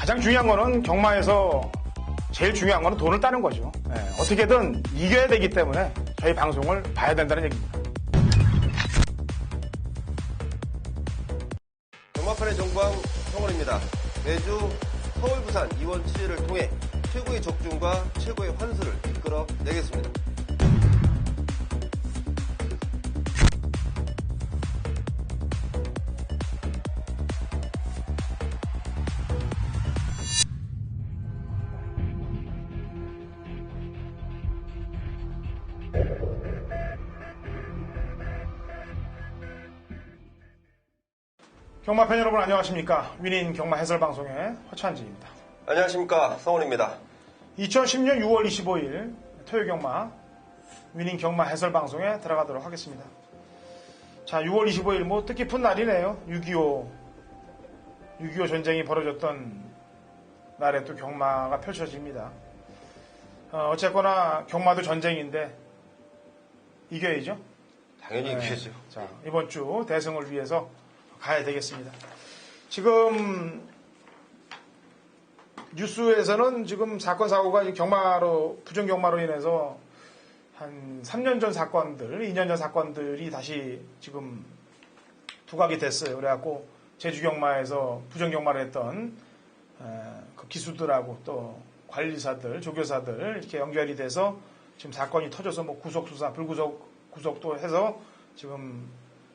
가장 중요한 거는 경마에서 제일 중요한 거는 돈을 따는 거죠. 어떻게든 이겨야 되기 때문에 저희 방송을 봐야 된다는 얘기입니다. 경마판의 정광 성원입니다. 매주 서울, 부산, 이원 취재를 통해 최고의 적중과 최고의 환수를 이끌어내겠습니다. 경마팬 여러분 안녕하십니까. 위닌 경마 해설방송의 허찬진입니다. 안녕하십니까. 성원입니다. 2010년 6월 25일 토요경마 위닌 경마 해설방송에 들어가도록 하겠습니다. 자, 6월 25일 뭐 뜻깊은 날이네요. 6.25 전쟁이 벌어졌던 날에 또 경마가 펼쳐집니다. 어쨌거나 경마도 전쟁인데 이겨야죠. 당연히 이겨야죠. 자, 이번 주 대승을 위해서 가야 되겠습니다. 지금 뉴스에서는 지금 사건 사고가 부정경마로 인해서 한 3년 전 사건들, 2년 전 사건들이 다시 지금 부각이 됐어요. 그래갖고 제주경마에서 부정경마를 했던 그 기수들하고 또 관리사들, 조교사들 이렇게 연결이 돼서 지금 사건이 터져서 뭐 구속수사, 구속도 해서 지금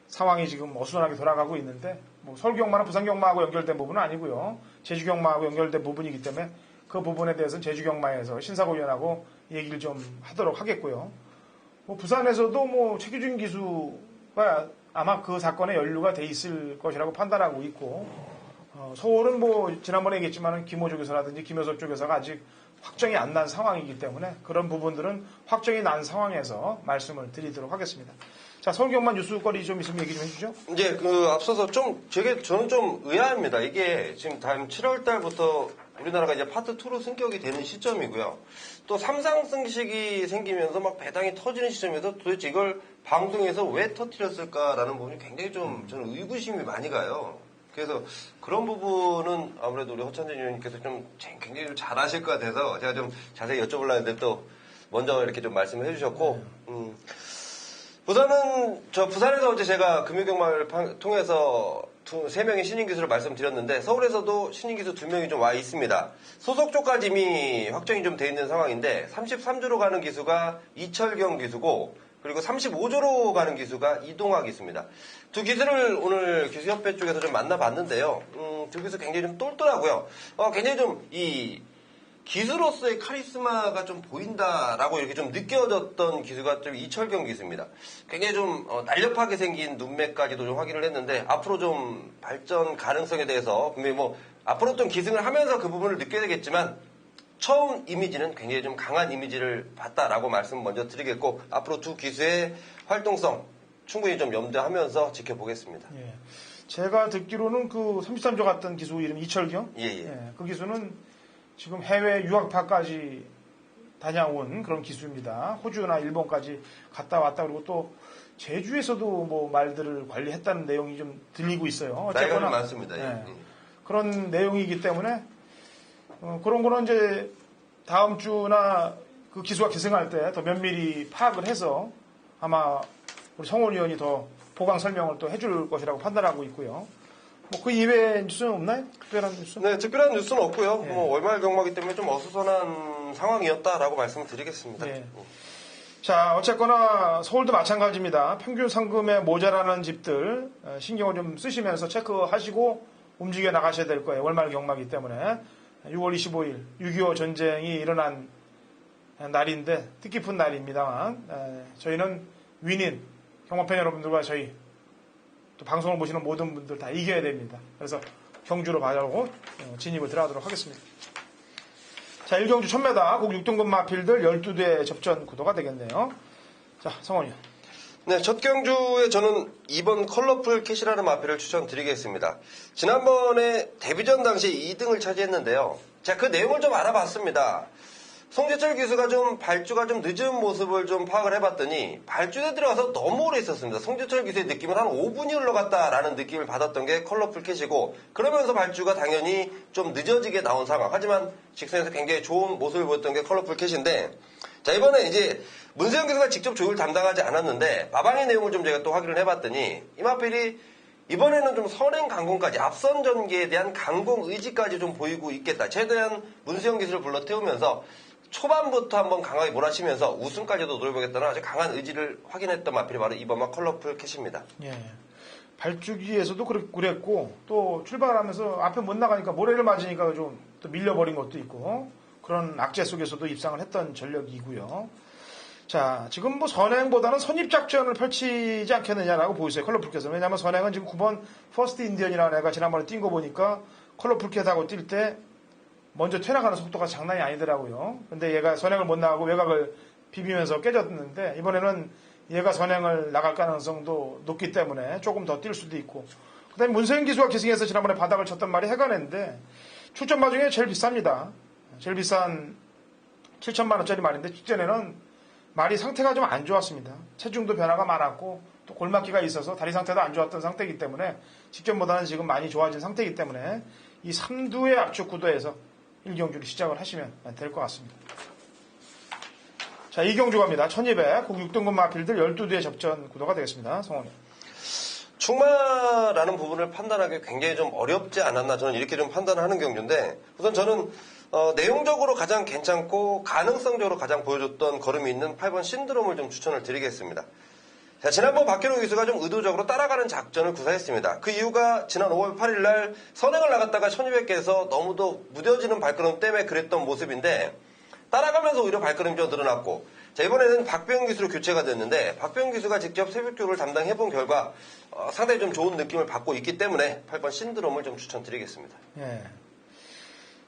상황이 지금 어수선하게 돌아가고 있는데 뭐 서울경마나 부산경마하고 연결된 부분은 아니고요. 제주경마하고 연결된 부분이기 때문에 그 부분에 대해서는 제주경마에서 신사고위원하고 얘기를 좀 하도록 하겠고요. 뭐 부산에서도 뭐 최규준 기수가 아마 그 사건에 연루가 돼 있을 것이라고 판단하고 있고 서울은 뭐 지난번에 얘기했지만 김호 조교사라든지 김효섭 조교사가 아직 확정이 안 난 상황이기 때문에 그런 부분들은 확정이 난 상황에서 말씀을 드리도록 하겠습니다. 자, 서울경마 뉴스거리 좀 있으면 얘기 좀 해주죠. 이제 앞서서 저는 좀 의아합니다. 이게 지금 다음 7월 달부터 우리나라가 이제 파트 2로 승격이 되는 시점이고요. 또 삼상승식이 생기면서 막 배당이 터지는 시점에서 도대체 이걸 방송에서 왜 터뜨렸을까라는 부분이 굉장히 좀 저는 의구심이 많이 가요. 그래서 그런 부분은 아무래도 우리 허찬진 의원님께서 좀 굉장히 좀 잘하실 것 같아서 제가 좀 자세히 여쭤보려고 했는데 또 먼저 이렇게 좀 말씀을 해주셨고, 부산에서 어제 제가 금요경마를 통해서 3명의 신인 기수를 말씀드렸는데 서울에서도 신인 기수 2명이 좀 와 있습니다. 소속 쪽까지 이미 확정이 좀 돼 있는 상황인데 33조로 가는 기수가 이철경 기수고 그리고 35조로 가는 기수가 이동학 기수입니다. 두 기수를 오늘 기수협회 쪽에서 좀 만나봤는데요. 두 기수 굉장히 좀 똘똘하고요. 굉장히 좀 기수로서의 카리스마가 좀 보인다라고 이렇게 좀 느껴졌던 기수가 좀 이철경 기수입니다. 굉장히 좀 날렵하게 생긴 눈매까지도 좀 확인을 했는데 앞으로 좀 발전 가능성에 대해서 분명히 뭐 앞으로 좀 기승을 하면서 그 부분을 느껴야 되겠지만 처음 이미지는 굉장히 좀 강한 이미지를 봤다라고 말씀 먼저 드리겠고 앞으로 두 기수의 활동성 충분히 좀 염두하면서 지켜보겠습니다. 예. 제가 듣기로는 그 33조 갔던 기수 이름 이철경? 예. 그 기수는 지금 해외 유학파까지 다녀온 그런 기수입니다. 호주나 일본까지 갔다 왔다 그리고 또 제주에서도 뭐 말들을 관리했다는 내용이 좀 들리고 있어요. 나이가 좀 많습니다. 그런 내용이기 때문에 그런 거는 이제 다음 주나 그 기수가 기승할 때 더 면밀히 파악을 해서 아마 우리 성원 의원이 더 보강 설명을 또 해줄 것이라고 판단하고 있고요. 뭐 그 이외에 뉴스는 없나요? 특별한 뉴스? 네, 특별한 뉴스는 없고요. 뭐 월말 경마기 때문에 좀 어수선한 상황이었다라고 말씀을 드리겠습니다. 자, 어쨌거나 서울도 마찬가지입니다. 평균 상금에 모자라는 집들 신경을 좀 쓰시면서 체크하시고 움직여 나가셔야 될 거예요. 월말 경마기 때문에 6월 25일 6.25 전쟁이 일어난 날인데 뜻깊은 날입니다만 저희는 위닌 경마팬 여러분들과 저희 또 방송을 보시는 모든 분들 다 이겨야 됩니다. 그래서 경주로 가자고 진입을 들어가도록 하겠습니다. 자, 1경주 1000m 국 6등급 마필들 12대 접전 구도가 되겠네요. 자, 성원이요. 네, 첫 경주에 저는 2번 컬러풀 캣이라는 마필을 추천드리겠습니다. 지난번에 데뷔전 당시 2등을 차지했는데요. 제가 그 내용을 좀 알아봤습니다. 송재철 기수가 좀 발주가 좀 늦은 모습을 좀 파악을 해봤더니 발주에 들어가서 너무 오래 있었습니다. 송재철 기수의 느낌은 한 5분이 흘러갔다라는 느낌을 받았던 게 컬러풀 캣이고, 그러면서 발주가 당연히 좀 늦어지게 나온 상황. 하지만 직선에서 굉장히 좋은 모습을 보였던 게 컬러풀 캣인데, 자, 이번에 이제 문세영 기수가 직접 조율 담당하지 않았는데 마방의 내용을 좀 제가 또 확인을 해봤더니 이마필이 이번에는 좀 선행 강공까지, 앞선 전개에 대한 강공 의지까지 좀 보이고 있겠다. 최대한 문수영 기수를 불러 태우면서 초반부터 한번 강하게 몰아치면서 우승까지도 노려보겠다는 아주 강한 의지를 확인했던 마필이 바로 이번마 컬러풀 캣입니다. 예. 발주기에서도 그랬고, 또 출발하면서 앞에 못 나가니까 모래를 맞으니까 좀 또 밀려버린 것도 있고, 그런 악재 속에서도 입상을 했던 전력이고요. 자, 지금 뭐 선행보다는 선입작전을 펼치지 않겠느냐라고 보이세요, 컬러풀캣은. 왜냐하면 선행은 지금 9번 퍼스트 인디언이라는 애가 지난번에 뛴 거 보니까 컬러풀캣하고 뛸 때 먼저 퇴나가는 속도가 장난이 아니더라고요. 근데 얘가 선행을 못 나가고 외곽을 비비면서 깨졌는데, 이번에는 얘가 선행을 나갈 가능성도 높기 때문에 조금 더 뛸 수도 있고, 그 다음에 문세영 기수가 기승해서 지난번에 바닥을 쳤던 말이 해관했는데, 출전마 중에 제일 비쌉니다. 제일 비싼 7천만 원짜리 말인데, 직전에는 말이 상태가 좀 안 좋았습니다. 체중도 변화가 많았고 또 골막기가 있어서 다리 상태도 안 좋았던 상태이기 때문에 직전보다는 지금 많이 좋아진 상태이기 때문에 이 3두의 압축 구도에서 1경주를 시작을 하시면 될 것 같습니다. 자, 2경주 갑니다. 1200 국 6등급 마필들 12두의 접전 구도가 되겠습니다. 성원이. 충마라는 부분을 판단하기 굉장히 좀 어렵지 않았나, 저는 이렇게 좀 판단하는 경주인데, 우선 저는 내용적으로 가장 괜찮고 가능성적으로 가장 보여줬던 걸음이 있는 8번 신드롬을 좀 추천을 드리겠습니다. 자, 지난번 박현우 기수가 좀 의도적으로 따라가는 작전을 구사했습니다. 그 이유가 지난 5월 8일 날 선행을 나갔다가 1200개에서 너무도 무뎌지는 발걸음 때문에 그랬던 모습인데, 따라가면서 오히려 발걸음이 좀 늘어났고, 자, 이번에는 박병 기수로 교체가 됐는데, 박병 기수가 직접 새벽교를 담당해본 결과 상당히 좀 좋은 느낌을 받고 있기 때문에 8번 신드롬을 좀 추천드리겠습니다. 예.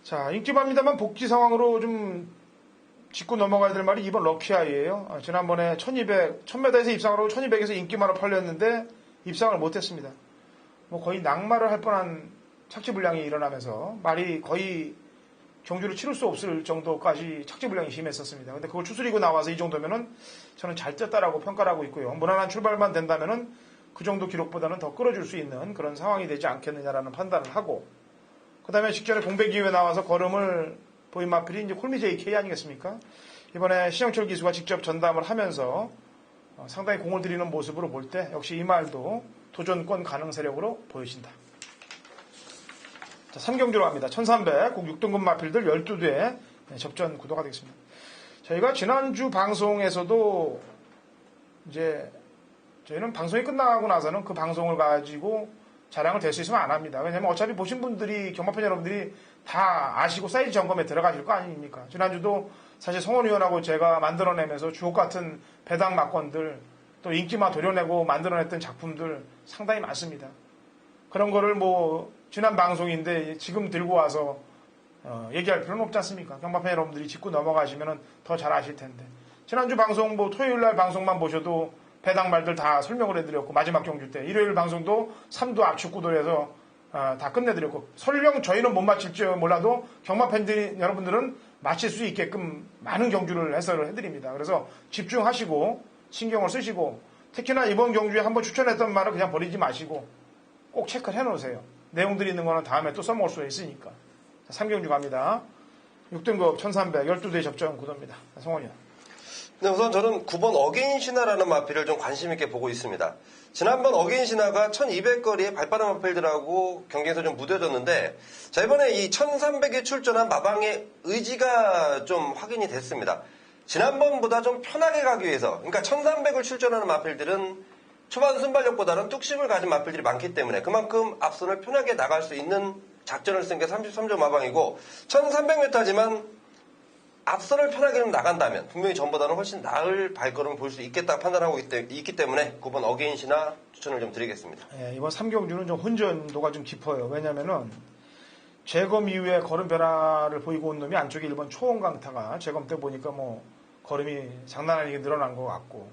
자, 인기마입니다만 복지 상황으로 좀 짚고 넘어가야 될 말이 이번 럭키아이예요. 지난번에 1000m에서 입상을 하고 1200에서 인기마로 팔렸는데 입상을 못했습니다. 뭐 거의 낙마를 할 뻔한 착지불량이 일어나면서 말이 거의 경주를 치를 수 없을 정도까지 착지불량이 심했었습니다. 근데 그걸 추스리고 나와서 이 정도면은 저는 잘 뛰었다라고 평가를 하고 있고요. 무난한 출발만 된다면은 그 정도 기록보다는 더 끌어줄 수 있는 그런 상황이 되지 않겠느냐라는 판단을 하고, 그 다음에 직전에 공백 이후에 나와서 걸음을 보인 마필이 이제 콜미 JK 아니겠습니까? 이번에 신영철 기수가 직접 전담을 하면서 상당히 공을 들이는 모습으로 볼 때 역시 이 말도 도전권 가능 세력으로 보여진다. 자, 3경주로 갑니다. 1300 국 6등급 마필들 12대의 접전 구도가 되겠습니다. 저희가 지난주 방송에서도 이제 저희는 방송이 끝나고 나서는 그 방송을 가지고 자랑을 될 수 있으면 안 합니다. 왜냐면 어차피 보신 분들이, 경마팬 여러분들이 다 아시고 사이즈 점검에 들어가실 거 아닙니까? 지난주도 사실 성원 의원하고 제가 만들어내면서 주옥 같은 배당 막건들, 또 인기마 도려내고 만들어냈던 작품들 상당히 많습니다. 그런 거를 뭐 지난 방송인데 지금 들고 와서 얘기할 필요는 없지 않습니까? 경마팬 여러분들이 짚고 넘어가시면 더 잘 아실 텐데, 지난주 방송 뭐 토요일 날 방송만 보셔도 배당 말들 다 설명을 해드렸고, 마지막 경주 때 일요일 방송도 3두 압축 구도에서 다 끝내드렸고, 설령 저희는 못 맞힐지 몰라도 경마팬들 여러분들은 맞힐 수 있게끔 많은 경주를 해설을 해드립니다. 그래서 집중하시고 신경을 쓰시고, 특히나 이번 경주에 한번 추천했던 말을 그냥 버리지 마시고 꼭 체크를 해놓으세요. 내용들이 있는 거는 다음에 또 써먹을 수 있으니까. 3경주 갑니다. 6등급 1300 12대 접전 구도입니다. 성원이요. 네, 우선 저는 9번 어게인 신화라는 마필을 좀 관심 있게 보고 있습니다. 지난번 어게인 신화가 1200거리에 발빠른 마필들하고 경기에서 좀 무뎌졌는데, 자, 이번에 이 1300에 출전한 마방의 의지가 좀 확인이 됐습니다. 지난번보다 좀 편하게 가기 위해서, 그러니까 1300을 출전하는 마필들은 초반 순발력보다는 뚝심을 가진 마필들이 많기 때문에 그만큼 앞선을 편하게 나갈 수 있는 작전을 쓴 게 33조 마방이고, 1300m지만 앞선을 편하게 나간다면 분명히 전보다는 훨씬 나을 발걸음을 볼 수 있겠다 판단하고 있기 때문에 9번 어게인 신화 추천을 좀 드리겠습니다. 예, 이번 3경주는 좀 혼전도가 좀 깊어요. 왜냐면은 재검 이후에 걸음 변화를 보이고 온 놈이 안쪽에 1번 초원강타가 재검 때 보니까 뭐 걸음이 장난 아니게 늘어난 것 같고,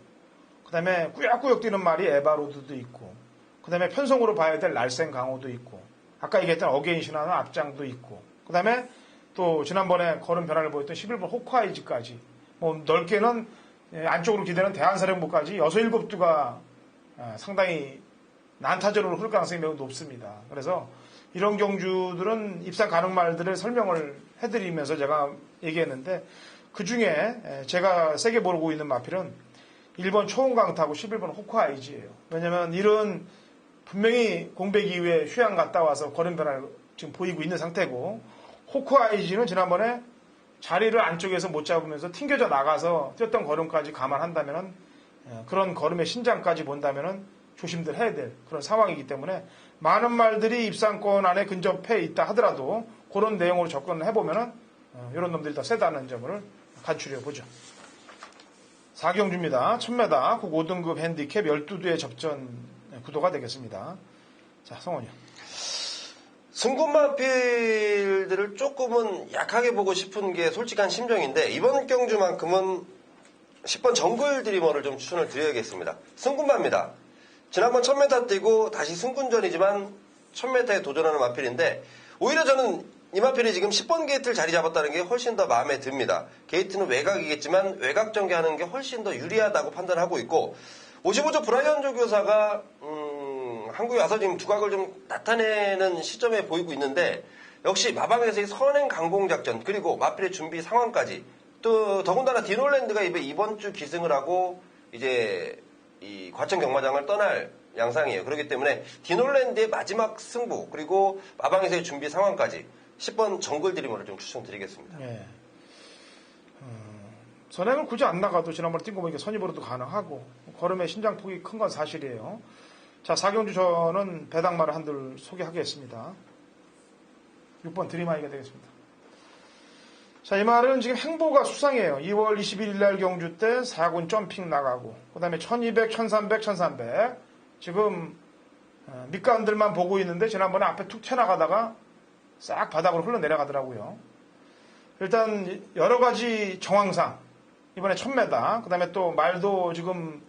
그 다음에 꾸역꾸역 뛰는 말이 에바로드도 있고, 그 다음에 편성으로 봐야 될 날쌘 강호도 있고, 아까 얘기했던 어게인 신화는 앞장도 있고, 그 다음에 또 지난번에 걸음 변화를 보였던 11번 호크아이즈까지 뭐 넓게는 안쪽으로 기대는 대한사령부까지 6, 7두가 상당히 난타전으로 흐를 가능성이 매우 높습니다. 그래서 이런 경주들은 입상 가능 말들을 설명을 해드리면서 제가 얘기했는데 그 중에 제가 세게 모르고 있는 마필은 1번 초원강타하고 11번 호크아이즈예요. 왜냐면 이런 분명히 공백 이후에 휴양 갔다 와서 걸음 변화를 지금 보이고 있는 상태고 호크아이즈는 지난번에 자리를 안쪽에서 못 잡으면서 튕겨져 나가서 뛰었던 걸음까지 감안한다면 그런 걸음의 신장까지 본다면 조심들 해야 될 그런 상황이기 때문에 많은 말들이 입상권 안에 근접해 있다 하더라도 그런 내용으로 접근을 해보면 이런 놈들이 더 세다는 점을 간추려 보죠. 4경주입니다. 1000m 국 5등급 핸디캡 12두의 접전 구도가 되겠습니다. 자, 성원이요. 승군마필들을 조금은 약하게 보고 싶은 게 솔직한 심정인데 이번 경주만큼은 10번 정글 드리머를 좀 추천을 드려야겠습니다. 승군마입니다. 지난번 1000m 뛰고 다시 승군전이지만 1000m에 도전하는 마필인데 오히려 저는 이 마필이 지금 10번 게이트를 자리 잡았다는 게 훨씬 더 마음에 듭니다. 게이트는 외곽이겠지만 외곽 전개하는 게 훨씬 더 유리하다고 판단하고 있고 55조 브라이언 조교사가 한국에 와서 지금 두각을 좀 나타내는 시점에 보이고 있는데 역시 마방에서의 선행 강공 작전 그리고 마필의 준비 상황까지 또 더군다나 디놀랜드가 이번 주 기승을 하고 이제 이 과천 경마장을 떠날 양상이에요. 그렇기 때문에 디놀랜드의 마지막 승부 그리고 마방에서의 준비 상황까지 10번 정글 드리머를 좀 추천드리겠습니다. 예. 선행을 굳이 안 나가도 지난번에 뛴 거 보니까 선입으로도 가능하고 걸음의 신장폭이 큰 건 사실이에요. 자, 4경주 저는 배당마를 한들 소개하겠습니다. 6번 드림아이가 되겠습니다. 자, 이 말은 지금 행보가 수상해요. 2월 21일 날 경주 때 4군 점핑 나가고 그 다음에 1200, 1300, 1300 지금 밑간들만 보고 있는데 지난번에 앞에 툭 튀어나가다가 싹 바닥으로 흘러내려가더라고요. 일단 여러 가지 정황상 이번에 1000m 그 다음에 또 말도 지금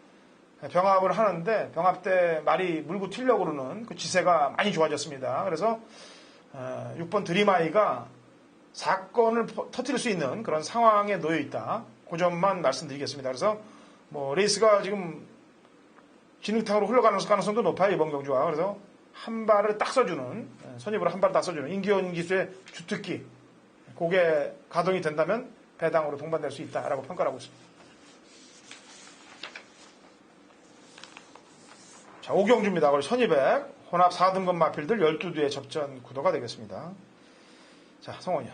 병합을 하는데 병합 때 말이 물고 튀려고 그러는 그 지세가 많이 좋아졌습니다. 그래서 6번 드림아이가 사건을 터뜨릴 수 있는 그런 상황에 놓여 있다. 그 점만 말씀드리겠습니다. 그래서 뭐 레이스가 지금 진흙탕으로 흘러가는 가능성도 높아요. 이번 경주가. 그래서 한 발을 딱 써주는 선입으로 한 발 딱 써주는 임기현 기수의 주특기 그게 가동이 된다면 배당으로 동반될 수 있다라고 평가를 하고 있습니다. 자, 5경주입니다. 그리고 1200 혼합 4등급 마필들 12두의 접전 구도가 되겠습니다. 자, 성원이요.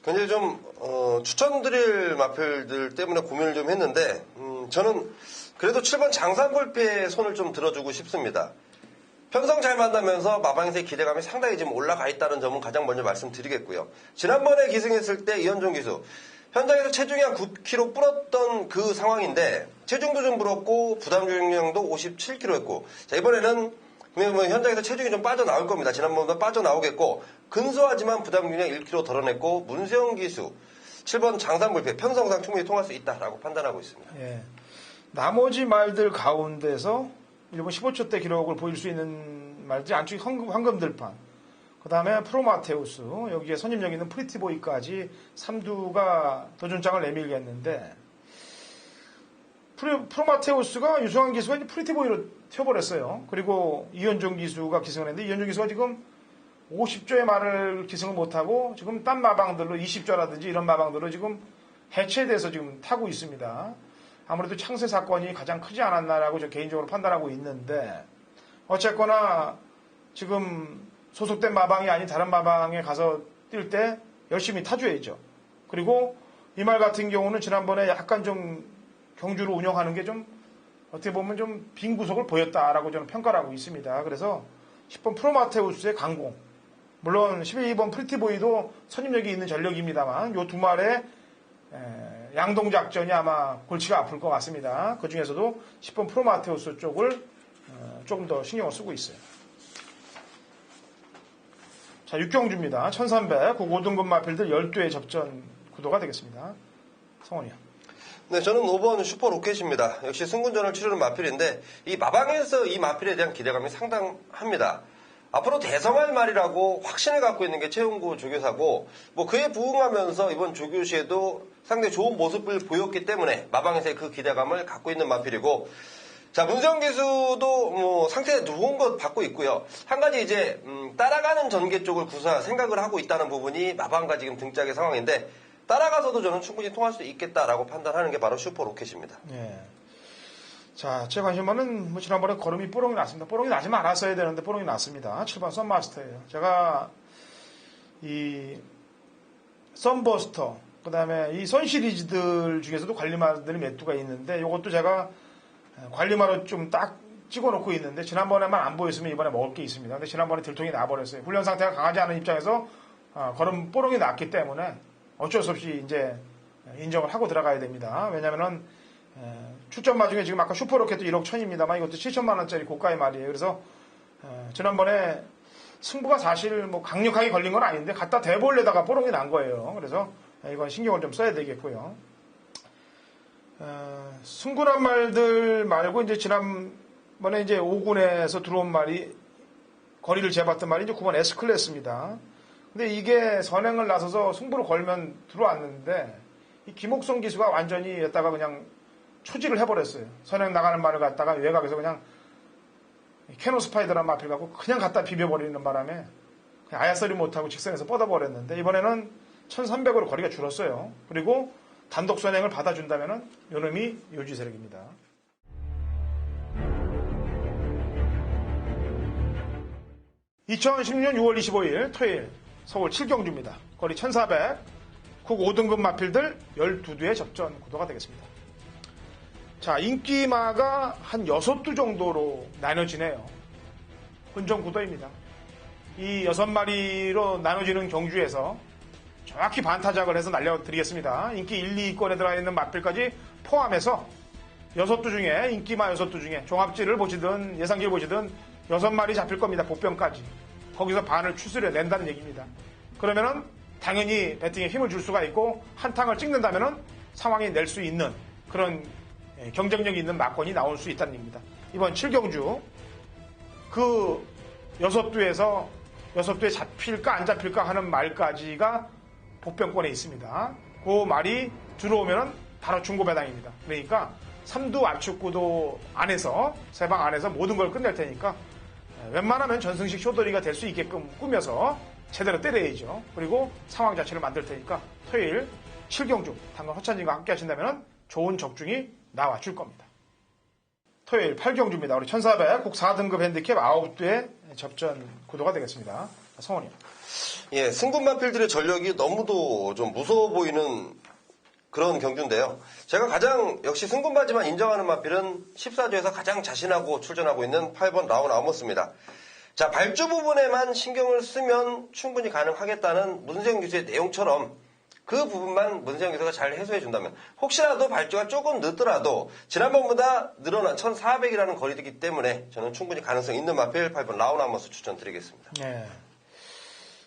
굉장히 좀 추천드릴 마필들 때문에 고민을 좀 했는데 저는 그래도 7번 장산골프의 손을 좀 들어주고 싶습니다. 편성 잘 만나면서 마방에서의 기대감이 상당히 지금 올라가 있다는 점은 가장 먼저 말씀드리겠고요. 지난번에 기승했을 때 이현종 기수 현장에서 체중이 한 9kg 불었던 그 상황인데 체중도 좀 불었고 부담 중량도 57kg였고 자 이번에는 현장에서 체중이 좀 빠져나올 겁니다. 지난번보다 빠져나오겠고 근소하지만 부담 중량 1kg 덜어냈고 문세영 기수 7번 장산불패 편성상 충분히 통할 수 있다라고 판단하고 있습니다. 예. 나머지 말들 가운데서 일본 15초 대 기록을 보일 수 있는 말들이 안쪽에 황금들판 그 다음에 프로마테우스 여기에 선임력 있는 프리티보이까지 3두가 도전장을 내밀겠는데 프로마테우스가 유승환 기수가 이제 프리티보이로 튀어버렸어요. 그리고 이현종 기수가 기승을 했는데 이현종 기수가 지금 50조의 말을 기승을 못하고 지금 딴 마방들로 20조라든지 이런 마방들로 지금 해체돼서 지금 타고 있습니다. 아무래도 창세 사건이 가장 크지 않았나라고 저 개인적으로 판단하고 있는데 어쨌거나 지금 소속된 마방이 아닌 다른 마방에 가서 뛸 때 열심히 타줘야죠. 그리고 이 말 같은 경우는 지난번에 약간 좀 경주를 운영하는 게 좀 어떻게 보면 좀 빈 구석을 보였다라고 저는 평가를 하고 있습니다. 그래서 10번 프로마테우스의 강공 물론 12번 프리티보이도 선임력이 있는 전력입니다만 이 두 말의 양동작전이 아마 골치가 아플 것 같습니다. 그 중에서도 10번 프로마테우스 쪽을 조금 더 신경을 쓰고 있어요. 자, 6경주입니다. 1300 국 5등급 마필들 12의 접전 구도가 되겠습니다. 성원이요. 네, 저는 5번 슈퍼 로켓입니다. 역시 승군전을 치르는 마필인데 이 마방에서 이 마필에 대한 기대감이 상당합니다. 앞으로 대성할 말이라고 확신을 갖고 있는 게 최용구 조교사고 뭐 그에 부응하면서 이번 조교시에도 상당히 좋은 모습을 보였기 때문에 마방에서의 그 기대감을 갖고 있는 마필이고 자 문세영 기수도 뭐 상태 좋은 것 받고 있고요. 한 가지 이제 따라가는 전개 쪽을 구사 생각을 하고 있다는 부분이 마방과 지금 등짝의 상황인데 따라가서도 저는 충분히 통할 수 있겠다라고 판단하는 게 바로 슈퍼 로켓입니다. 예. 자, 제 관심은 뭐 지난번에 걸음이 뽀록이 났습니다. 뽀록이 나지 말았어야 되는데 뽀록이 났습니다. 7번 썬마스터예요. 제가 이 썬버스터 그다음에 이 선 시리즈들 중에서도 관리마들이 몇 두가 있는데 이것도 제가 관리마로 좀 딱 찍어놓고 있는데 지난번에만 안 보였으면 이번에 먹을 게 있습니다. 근데 지난번에 들통이 나버렸어요. 훈련 상태가 강하지 않은 입장에서 걸음 뽀록이 났기 때문에 어쩔 수 없이 이제 인정을 하고 들어가야 됩니다. 왜냐면은 출전마 중에 지금 아까 슈퍼로켓도 1억 1천입니다만 이것도 7천만 원짜리 고가의 말이에요. 그래서 지난번에 승부가 사실 뭐 강력하게 걸린 건 아닌데 갖다 대보려다가 뽀록이 난 거예요. 그래서 이건 신경을 좀 써야 되겠고요. 승군한 말들 말고 이제 지난번에 이제 5군에서 들어온 말이 거리를 재봤던 말이 이제 9번 S클래스입니다. 근데 이게 선행을 나서서 승부를 걸면 들어왔는데 이 김옥성 기수가 완전히 여기다가 그냥 초지를 해버렸어요. 선행 나가는 말을 갖다가 외곽에서 그냥 캐노 스파이더란 마필 갖고 그냥 갖다 비벼버리는 바람에 그냥 아야서리 못하고 직선에서 뻗어버렸는데 이번에는 1300으로 거리가 줄었어요. 그리고 단독 선행을 받아준다면은 요놈이 요지세력입니다. (2016년 6월 25일) 토요일 서울 7경주입니다. 거리 1400, 국 5등급 마필들 12두의 접전 구도가 되겠습니다. 자, 인기마가 한 6두 정도로 나눠지네요. 혼전 구도입니다. 이 6마리로 나눠지는 경주에서 정확히 반타작을 해서 날려드리겠습니다. 인기 1, 2위권에 들어가 있는 마필까지 포함해서 6두 중에 인기마 6두 중에 종합지를 보시든 예상지를 보시든 6마리 잡힐 겁니다. 보병까지. 거기서 반을 추스려 낸다는 얘기입니다. 그러면은 당연히 배팅에 힘을 줄 수가 있고 한탕을 찍는다면은 상황이 낼 수 있는 그런 경쟁력이 있는 막권이 나올 수 있다는 얘기입니다. 이번 7경주 그 6두에서 6두에 잡힐까 안 잡힐까 하는 말까지가 복병권에 있습니다. 그 말이 들어오면은 바로 중고배당입니다. 그러니까 3두 압축구도 안에서 세방 안에서 모든 걸 끝낼 테니까 웬만하면 전승식 쇼더리가 될 수 있게끔 꾸며서 제대로 때려야죠. 그리고 상황 자체를 만들 테니까 토요일 7경주 당근 허찬진과 함께 하신다면 좋은 적중이 나와줄 겁니다. 토요일 8경주입니다. 우리 1400 국 4등급 핸디캡 9두의 접전 구도가 되겠습니다. 성원이요. 예, 승군 마필들의 전력이 너무도 좀 무서워 보이는 그런 경주인데요. 제가 가장 역시 승군바지만 인정하는 마필은 14조에서 가장 자신하고 출전하고 있는 8번 라운 아모스입니다. 자, 발주 부분에만 신경을 쓰면 충분히 가능하겠다는 문세영 기수의 내용처럼 그 부분만 문세영 기수가 잘 해소해 준다면 혹시라도 발주가 조금 늦더라도 지난번보다 늘어난 1400이라는 거리이기 때문에 저는 충분히 가능성 있는 마필 8번 라운 아모스 추천드리겠습니다. 네.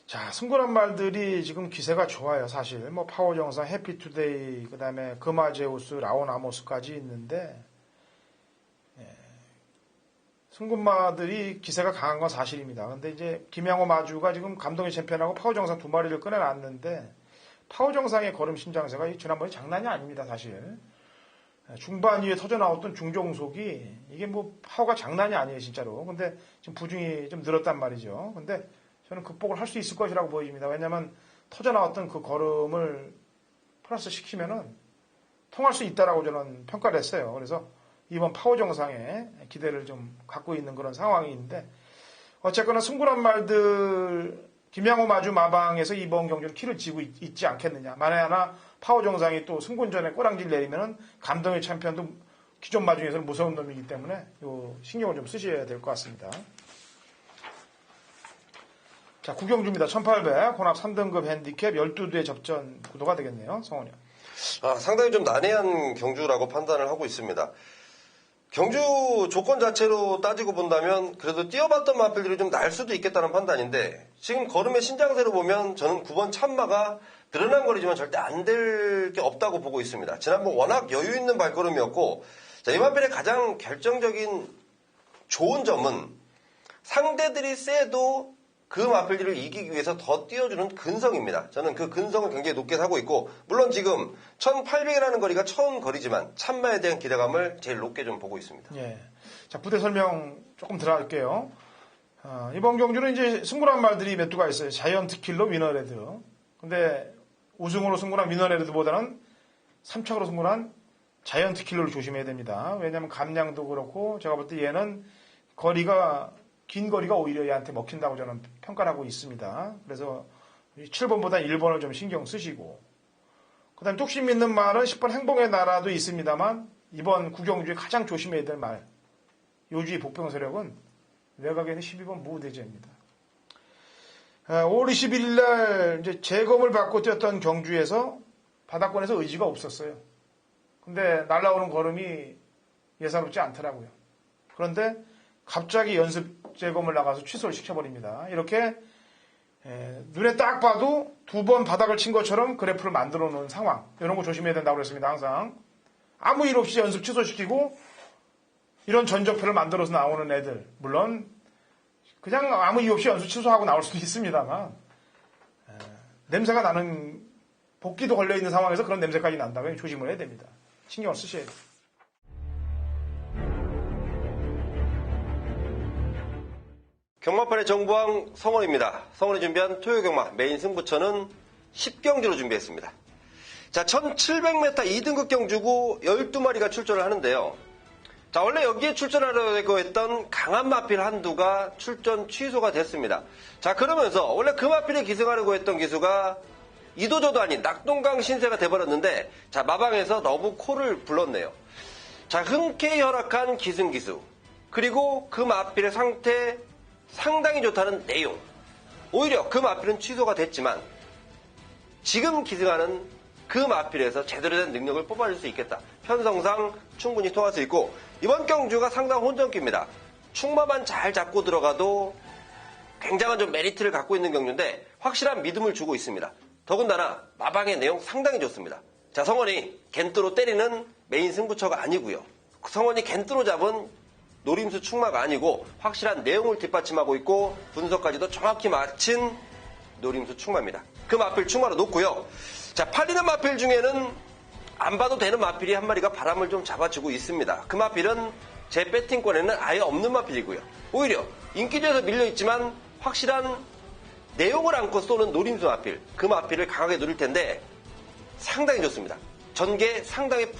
자, 승군한 말들이 지금 기세가 좋아요, 사실. 뭐, 파워정상, 해피투데이, 그 다음에 금화제우스, 라온 아모스까지 있는데, 승군마들이 기세가 강한 건 사실입니다. 근데 이제, 김양호 마주가 지금 감동의 챔피언하고 파워정상 2마리를 꺼내놨는데, 파워정상의 걸음 신장세가 지난번에 장난이 아닙니다, 사실. 중반 이후에 터져나왔던 중종속이, 이게 뭐, 파워가 장난이 아니에요, 진짜로. 근데 지금 부중이 좀 늘었단 말이죠. 근데, 저는 극복을 할 수 있을 것이라고 보여집니다. 왜냐하면 터져나왔던 그 걸음을 플러스 시키면은 통할 수 있다라고 저는 평가를 했어요. 그래서 이번 파워 정상에 기대를 좀 갖고 있는 그런 상황인데 어쨌거나 승군한 말들 김양호 마주 마방에서 이번 경주는 키를 쥐고 있지 않겠느냐. 만에 하나 파워 정상이 또 승군전에 꼬랑지를 내리면은 감동의 챔피언도 기존 마 중에서는 무서운 놈이기 때문에 요 신경을 좀 쓰셔야 될 것 같습니다. 자, 구경주입니다. 1800 혼합 3등급 핸디캡 12두의 접전 구도가 되겠네요. 성원이요. 상당히 좀 난해한 경주라고 판단을 하고 있습니다. 경주 조건 자체로 따지고 본다면 그래도 뛰어봤던 마필들이 좀 날 수도 있겠다는 판단인데 지금 걸음의 신장세로 보면 저는 9번 참마가 늘어난 거리지만 절대 안 될 게 없다고 보고 있습니다. 지난번 워낙 여유 있는 발걸음이었고 자, 이 마필의 가장 결정적인 좋은 점은 상대들이 세도 그 마필들을 이기기 위해서 더 띄워주는 근성입니다. 저는 그 근성을 굉장히 높게 사고 있고, 물론 지금 1800이라는 거리가 처음 거리지만 참마에 대한 기대감을 제일 높게 좀 보고 있습니다. 예. 자, 부대 설명 조금 들어갈게요. 이번 경주는 이제 승부란 말들이 몇 두가 있어요. 자이언트 킬러 위너레드. 근데 우승으로 승부한 위너레드보다는 3착으로 승부한 자이언트 킬러를 조심해야 됩니다. 왜냐하면 감량도 그렇고 제가 볼 때 얘는 긴 거리가 오히려 얘한테 먹힌다고 저는 평가를 하고 있습니다. 그래서 7번보다 1번을 좀 신경 쓰시고, 그 다음에 뚝심 있는 말은 10번 행복의 나라도 있습니다만 이번 구경주에 가장 조심해야 될 말, 요주의 복병세력은 외곽에는 12번 무대제입니다. 5월 21일 날 이제 재검을 받고 뛰었던 경주에서 바닥권에서 의지가 없었어요. 근데 날라오는 걸음이 예사롭지 않더라고요. 그런데 갑자기 연습 재검을 나가서 취소를 시켜버립니다. 이렇게 눈에 딱 봐도 2번 바닥을 친 것처럼 그래프를 만들어 놓은 상황, 이런 거 조심해야 된다고 그랬습니다. 항상 아무 일 없이 연습 취소시키고 이런 전적표를 만들어서 나오는 애들, 물론 그냥 아무 이유 없이 연습 취소하고 나올 수도 있습니다만 냄새가 나는, 복귀도 걸려있는 상황에서 그런 냄새까지 난다면 조심을 해야 됩니다. 신경을 쓰셔야 돼요. 경마판의 정보왕 성원입니다. 성원이 준비한 토요 경마 메인 승부처는 10경주로 준비했습니다. 자, 1700m 2등급 경주고 12마리가 출전을 하는데요. 자, 원래 여기에 출전하려고 했던 강한 마필 한두가 출전 취소가 됐습니다. 자, 그러면서 원래 그 마필에 기승하려고 했던 기수가 이도저도 아닌 낙동강 신세가 돼버렸는데, 자, 마방에서 너브콜을 불렀네요. 자, 흔쾌히 허락한 기승기수, 그리고 그 마필의 상태 상당히 좋다는 내용. 오히려 그 마필은 취소가 됐지만 지금 기승하는 그 마필에서 제대로 된 능력을 뽑아낼 수 있겠다. 편성상 충분히 통할 수 있고, 이번 경주가 상당 혼전기입니다. 충마만 잘 잡고 들어가도 굉장한 좀 메리트를 갖고 있는 경주인데 확실한 믿음을 주고 있습니다. 더군다나 마방의 내용 상당히 좋습니다. 자, 성원이 겐트로 때리는 메인 승부처가 아니고요. 성원이 겐트로 잡은 노림수 충마가 아니고 확실한 내용을 뒷받침하고 있고 분석까지도 정확히 마친 노림수 충마입니다. 그 마필 충마로 놓고요. 자, 팔리는 마필 중에는 안 봐도 되는 마필이 한 마리가 바람을 좀 잡아주고 있습니다. 그 마필은 제 배팅권에는 아예 없는 마필이고요. 오히려 인기조에서 밀려있지만 확실한 내용을 안고 쏘는 노림수 마필, 그 마필을 강하게 누릴 텐데 상당히 좋습니다. 전개 상당히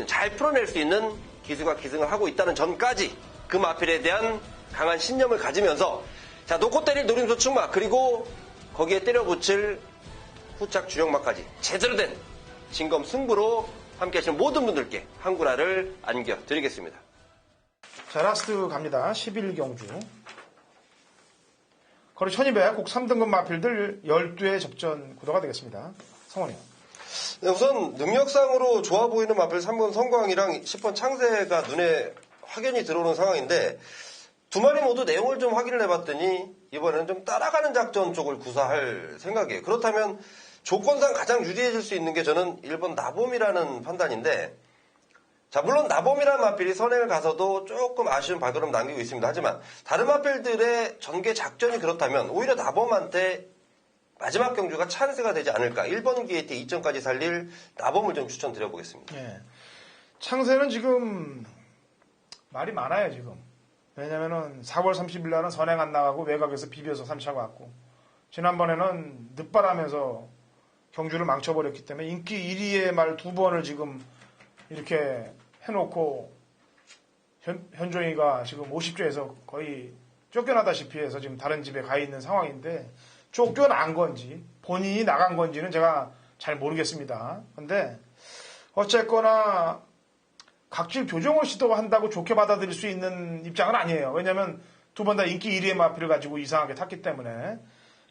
잘 풀어낼 수 있는 기수가 기승을 하고 있다는 점까지 그 마필에 대한 강한 신념을 가지면서, 자, 놓고 때릴 노림수 충마, 그리고 거기에 때려 붙일 후착 주력마까지 제대로 된 진검 승부로 함께 하시는 모든 분들께 한구라를 안겨드리겠습니다. 자, 라스트 갑니다. 11경주. 거리 1200, 곡 3등급 마필들 12회 접전 구도가 되겠습니다. 성원이요. 네, 우선 능력상으로 좋아 보이는 마필 3번 성광이랑 10번 창세가 눈에 확연히 들어오는 상황인데, 두 마리 모두 내용을 좀 확인을 해봤더니 이번에는 좀 따라가는 작전 쪽을 구사할 생각이에요. 그렇다면 조건상 가장 유리해질 수 있는 게 저는 1번 나봄이라는 판단인데, 자, 물론 나봄이라는 마필이 선행을 가서도 조금 아쉬운 발걸음 남기고 있습니다. 하지만 다른 마필들의 전개 작전이 그렇다면 오히려 나봄한테 마지막 경주가 찬스가 되지 않을까. 1번 게이트 2점까지 살릴 나봄을 좀 추천드려보겠습니다. 예. 창세는 지금 말이 많아요, 지금. 왜냐면은 4월 30일 날은 선행 안 나가고 외곽에서 비벼서 3차 갔고, 지난번에는 늦바람에서 경주를 망쳐버렸기 때문에 인기 1위의 말 2번을 지금 이렇게 해놓고 현종이가 지금 50조에서 거의 쫓겨나다시피 해서 지금 다른 집에 가 있는 상황인데, 쫓겨난 건지 본인이 나간 건지는 제가 잘 모르겠습니다. 근데 어쨌거나 각질 교정을 시도한다고 좋게 받아들일 수 있는 입장은 아니에요. 왜냐하면 두 번 다 인기 1위의 마필을 가지고 이상하게 탔기 때문에.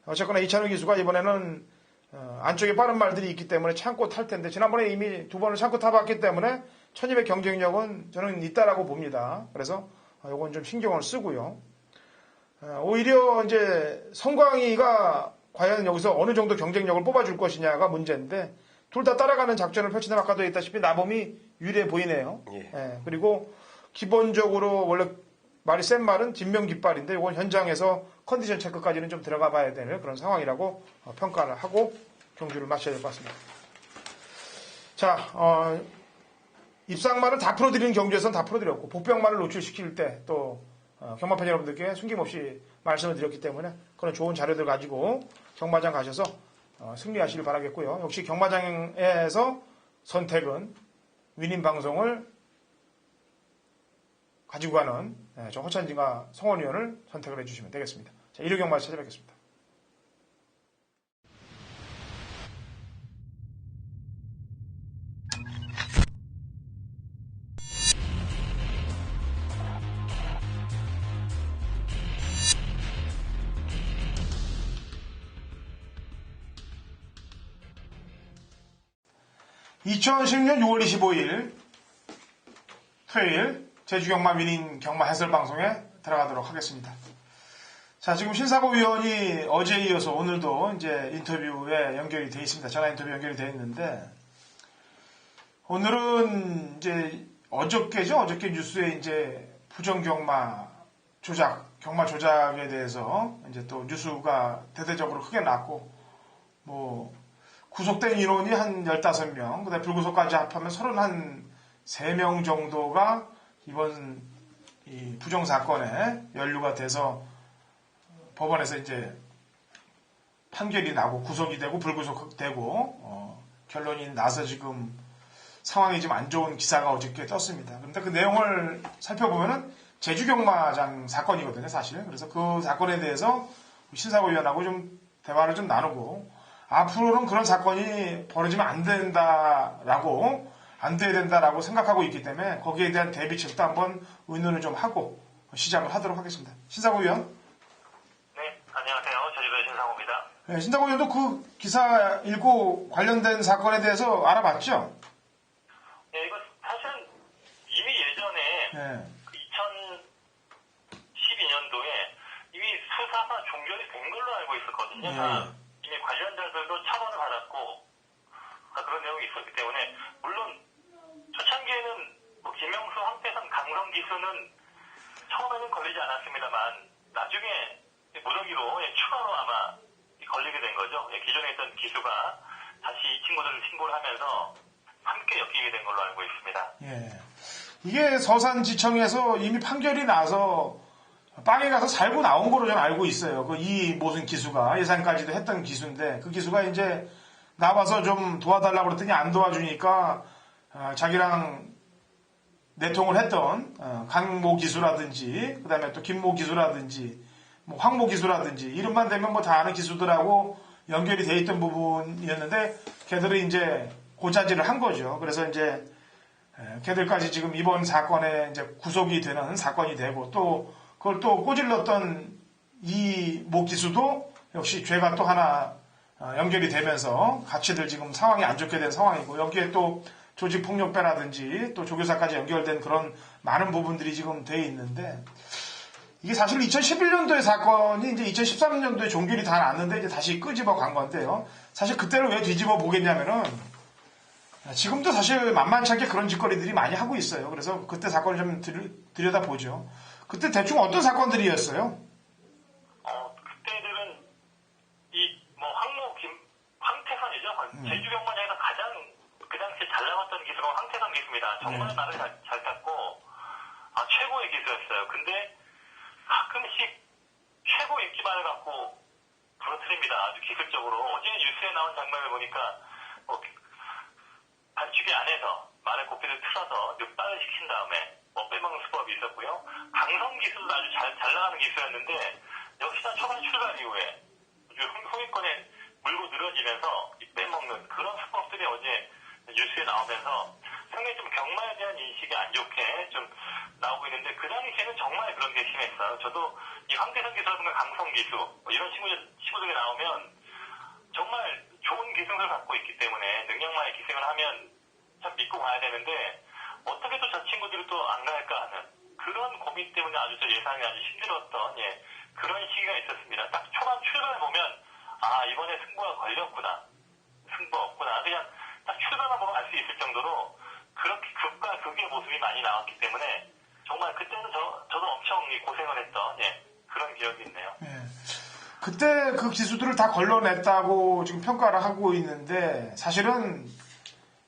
어쨌거나 이찬우 기수가 이번에는 안쪽에 빠른 말들이 있기 때문에 참고 탈 텐데, 지난번에 이미 2번을 참고 타봤기 때문에 1200 경쟁력은 저는 있다라고 봅니다. 그래서 이건 좀 신경을 쓰고요. 오히려 이제 성광이가 과연 여기서 어느 정도 경쟁력을 뽑아줄 것이냐가 문제인데, 둘 다 따라가는 작전을 펼치다 아까도 했다시피 나봄이 유리해 보이네요. 예. 예, 그리고 기본적으로 원래 말이 센 말은 뒷면 깃발인데 이건 현장에서 컨디션 체크까지는 좀 들어가 봐야 되는 그런 상황이라고 평가를 하고 경주를 마쳐야 될 것 같습니다. 자, 입상말은 다 풀어드리는 경주에서는 다 풀어드렸고 복병말을 노출시킬 때 또 경마팬 여러분들께 숨김없이 말씀을 드렸기 때문에 그런 좋은 자료들 가지고 경마장 가셔서 승리하시길 바라겠고요. 역시 경마장에서 선택은 위닝 방송을 가지고 가는 저 허찬진과 성원 위원을 선택을 해주시면 되겠습니다. 자, 일요경마에서 찾아뵙겠습니다. (2016년 6월 25일) 토요일 제주경마 위닝 경마 해설 방송에 들어가도록 하겠습니다. 자, 지금 신사고 위원이 어제에 이어서 오늘도 이제 인터뷰에 연결이 되어 있습니다. 전화 인터뷰 연결이 되어 있는데, 오늘은 이제 어저께죠? 어저께 뉴스에 이제 부정경마 조작, 경마 조작에 대해서 이제 또 뉴스가 대대적으로 크게 났고, 뭐, 구속된 인원이 한 15명, 그 다음에 불구속까지 합하면 33명 정도가 이번 이 부정사건에 연루가 돼서 법원에서 이제 판결이 나고 구속이 되고 불구속되고 결론이 나서 지금 상황이 좀 안 좋은 기사가 어저께 떴습니다. 그런데 그 내용을 살펴보면은 제주경마장 사건이거든요, 사실. 그래서 그 사건에 대해서 신사고위원하고 좀 대화를 좀 나누고 앞으로는 그런 사건이 벌어지면 안 돼야 된다라고 생각하고 있기 때문에 거기에 대한 대비책도 한번 의논을 좀 하고 시작을 하도록 하겠습니다. 신사고 위원. 네, 안녕하세요. 제주도의 신사고입니다. 네, 신사고 위원도 그 기사 읽고 관련된 사건에 대해서 알아봤죠? 네, 이거 사실은 이미 예전에 네. 2012년도에 이미 수사가 종결이 된 걸로 알고 있었거든요. 네. 이미 관련자들도 처벌을 받았고 그런 내용이 있었기 때문에 물론 초창기에는 뭐 김영수, 황태선, 강성 기수는 처음에는 걸리지 않았습니다만 나중에 무더기로 추가로 아마 걸리게 된 거죠. 기존에 있던 기수가 다시 이 친구들을 신고를 하면서 함께 엮이게 된 걸로 알고 있습니다. 예. 이게 서산지청에서 이미 판결이 나서 빵에 가서 살고 나온 거로 저는 알고 있어요. 이 무슨 기수가 예산까지도 했던 기수인데 그 기수가 이제 나와서 좀 도와달라고 그랬더니 안 도와주니까 자기랑 내통을 했던 강모 기수라든지 그다음에 또 김모 기수라든지 뭐 황모 기수라든지 이름만 대면 뭐 다 아는 기수들하고 연결이 돼 있던 부분이었는데 걔들이 이제 고자질을 한 거죠. 그래서 이제 걔들까지 지금 이번 사건에 이제 구속이 되는 사건이 되고 또 그걸 또 꼬질렀던 이 모 기수도 역시 죄가 또 하나 연결이 되면서 같이들 지금 상황이 안 좋게 된 상황이고 여기에 또 조직폭력배라든지 또 조교사까지 연결된 그런 많은 부분들이 지금 돼 있는데 이게 사실 2011년도의 사건이 이제 2013년도에 종결이 다 났는데 이제 다시 끄집어 간 건데요. 사실 그때를 왜 뒤집어 보겠냐면은 지금도 사실 만만치 않게 그런 짓거리들이 많이 하고 있어요. 그래서 그때 사건을 좀 들여다보죠. 그때 대충 어떤 사건들이었어요? 그때들은 황태선이죠. 제주경마장에서 가장 그 당시에 잘 나갔던 기수가 황태선 기수입니다. 정말 말을 잘 탔고 최고의 기수였어요. 근데 가끔씩 최고 인기만을 갖고 부러뜨립니다. 아주 기술적으로. 어제 뉴스에 나온 장면을 보니까 반죽이 안에서 말의 고삐를 틀어서 늑발을 시킨 다음에 빼먹는 수법이 있었고요. 강성 기수도 아주 잘 나가는 기수였는데 역시나 초반 출발 이후에 후위권에 물고 늘어지면서 빼먹는 그런 수법들이 어제 뉴스에 나오면서 상당히 좀 경마에 대한 인식이 안 좋게 좀 나오고 있는데 그 당시에는 정말 그런 게 심했어요. 저도 이 황태선 기수라든가 강성 기수 이런 친구들이 나오면 정말 좋은 기승을 갖고 있기 때문에 능력만의 기승을 하면 참 믿고 가야 되는데 어떻게 또 저 친구들이 또 안 갈까 하는 그런 고민 때문에 아주 저 예상이 아주 힘들었던 그런 시기가 있었습니다. 딱 초반 출발을 보면 이번에 승부가 걸렸구나. 승부 없구나. 그냥 딱 출발만 보면 알 수 있을 정도로 그렇게 극과 극의 모습이 많이 나왔기 때문에 정말 그때는 저도 엄청 고생을 했던 그런 기억이 있네요. 예. 그때 그 기수들을 다 걸러냈다고 지금 평가를 하고 있는데 사실은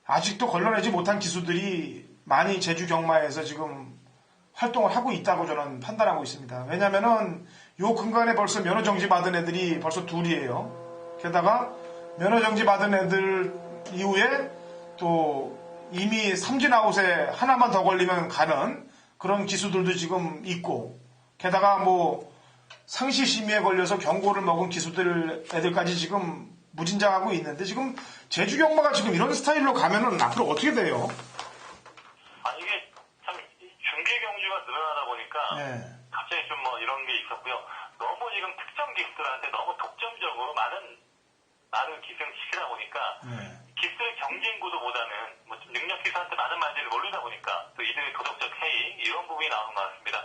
아직도 걸러내지 못한 기수들이 많이 제주 경마에서 지금 활동을 하고 있다고 저는 판단하고 있습니다. 왜냐면은 요 근간에 벌써 면허 정지 받은 애들이 벌써 둘이에요. 게다가 면허 정지 받은 애들 이후에 또 이미 삼진아웃에 하나만 더 걸리면 가는 그런 기수들도 지금 있고, 게다가 뭐 상시 심의에 걸려서 경고를 먹은 기수들 애들까지 지금 무진장하고 있는데, 지금 제주 경마가 지금 이런 스타일로 가면은 앞으로 어떻게 돼요? 이게 참 중계 경주가 늘어나다 보니까 네. 갑자기 좀 뭐 이런 게 있었고요. 너무 지금 특정 기수들한테 너무 독점적으로 많은 말을 기승시키다 보니까 네. 기수의 경쟁 구도보다는 뭐좀 능력 기수한테 많은 말들을 몰리다 보니까 또 이들의 도덕적 해이 이런 부분이 나오는 것 같습니다.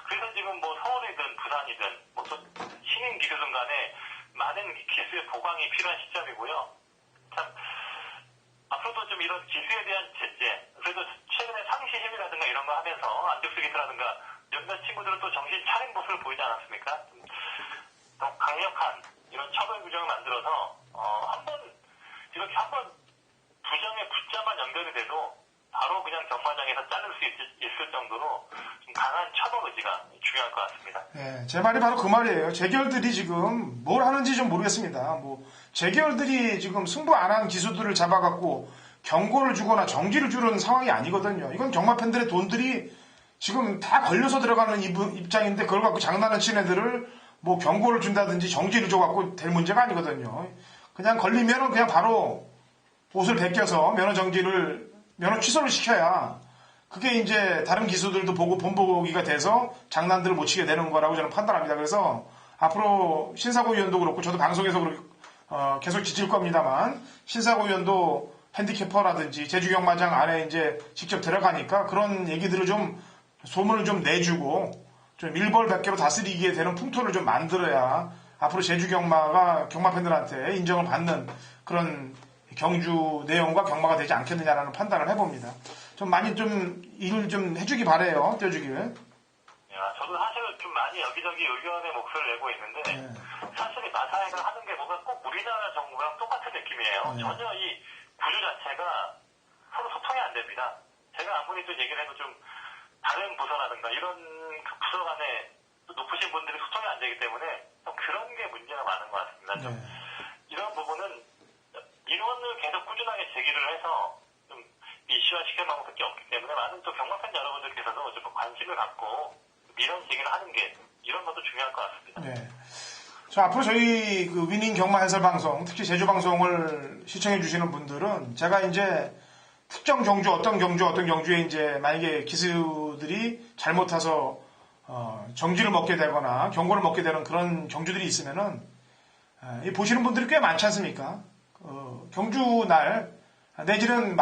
그래서 지금 뭐 서울이든 부산이든 뭐 또 신인 기수든 간에 많은 기수의 보강이 필요한 시점이고요. 참 앞으로도 좀 이런 기수에 대한 제재, 그래도 최근에 상시 심의라든가 이런 거 하면서 안적수기수라든가 몇몇 친구들은 또 정신 차린 모습을 보이지 않았습니까? 더 강력한 이런 처벌 규정을 만들어서 이렇게 한번 부정의 붙자만 연결이 돼도 바로 그냥 경마장에서 자를 수 있을 정도로 좀 강한 처벌 의지가 중요할 것 같습니다. 네, 제 말이 바로 그 말이에요. 재결들이 지금 뭘 하는지 좀 모르겠습니다. 뭐 재결들이 지금 승부 안 한 기수들을 잡아갖고 경고를 주거나 정지를 주는 상황이 아니거든요. 이건 경마 팬들의 돈들이 지금 다 걸려서 들어가는 입장인데 그걸 갖고 장난을 친 애들을 뭐 경고를 준다든지 정지를 줘갖고 될 문제가 아니거든요. 그냥 걸리면은 그냥 바로 옷을 벗겨서 면허 취소를 시켜야 그게 이제 다른 기수들도 보고 본보기가 돼서 장난들을 못 치게 되는 거라고 저는 판단합니다. 그래서 앞으로 신사고 위원도 그렇고 저도 방송에서 계속 지질 겁니다만 신사고 위원도 핸디캐퍼라든지 제주경마장 안에 이제 직접 들어가니까 그런 얘기들을 좀 소문을 좀 내주고 좀 일벌백계로 다스리게 되는 풍토를 좀 만들어야 앞으로 제주경마가 경마 팬들한테 인정을 받는 그런 경주 내용과 경마가 되지 않겠느냐라는 판단을 해봅니다. 좀 많이 좀 일을 좀 해주기 바래요. 떼어주기를. 저도 사실 좀 많이 여기저기 의견의 목소리를 내고 있는데 사실 마사회가 하는 게 뭔가 꼭 우리나라 정부랑 똑같은 느낌이에요. 전혀 이 구조 자체가 서로 소통이 안 됩니다. 제가 아무리 또 얘기를 해도 좀 다른 부서라든가 이런 그 부서 간에 높으신 분들이 소통이 안 되기 때문에 좀 그런 게 문제가 많은 것 같습니다. 좀 이런 부분은 민원을 계속 꾸준하게 제기를 해서 좀 이슈화 시킬 방법밖에 없기 때문에 많은 또 경마팬 여러분들께서도 좀 관심을 갖고 민원 제기를 하는 게 이런 것도 중요할 것 같습니다. 네. 자, 앞으로 저희 그 위닝 경마 해설 방송, 특히 제주 방송을 시청해 주시는 분들은 제가 이제 특정 경주, 어떤 경주에 이제 만약에 기수들이 잘못 타서 정지를 먹게 되거나 경고를 먹게 되는 그런 경주들이 있으면은 보시는 분들이 꽤 많지 않습니까? 경주 날 내지는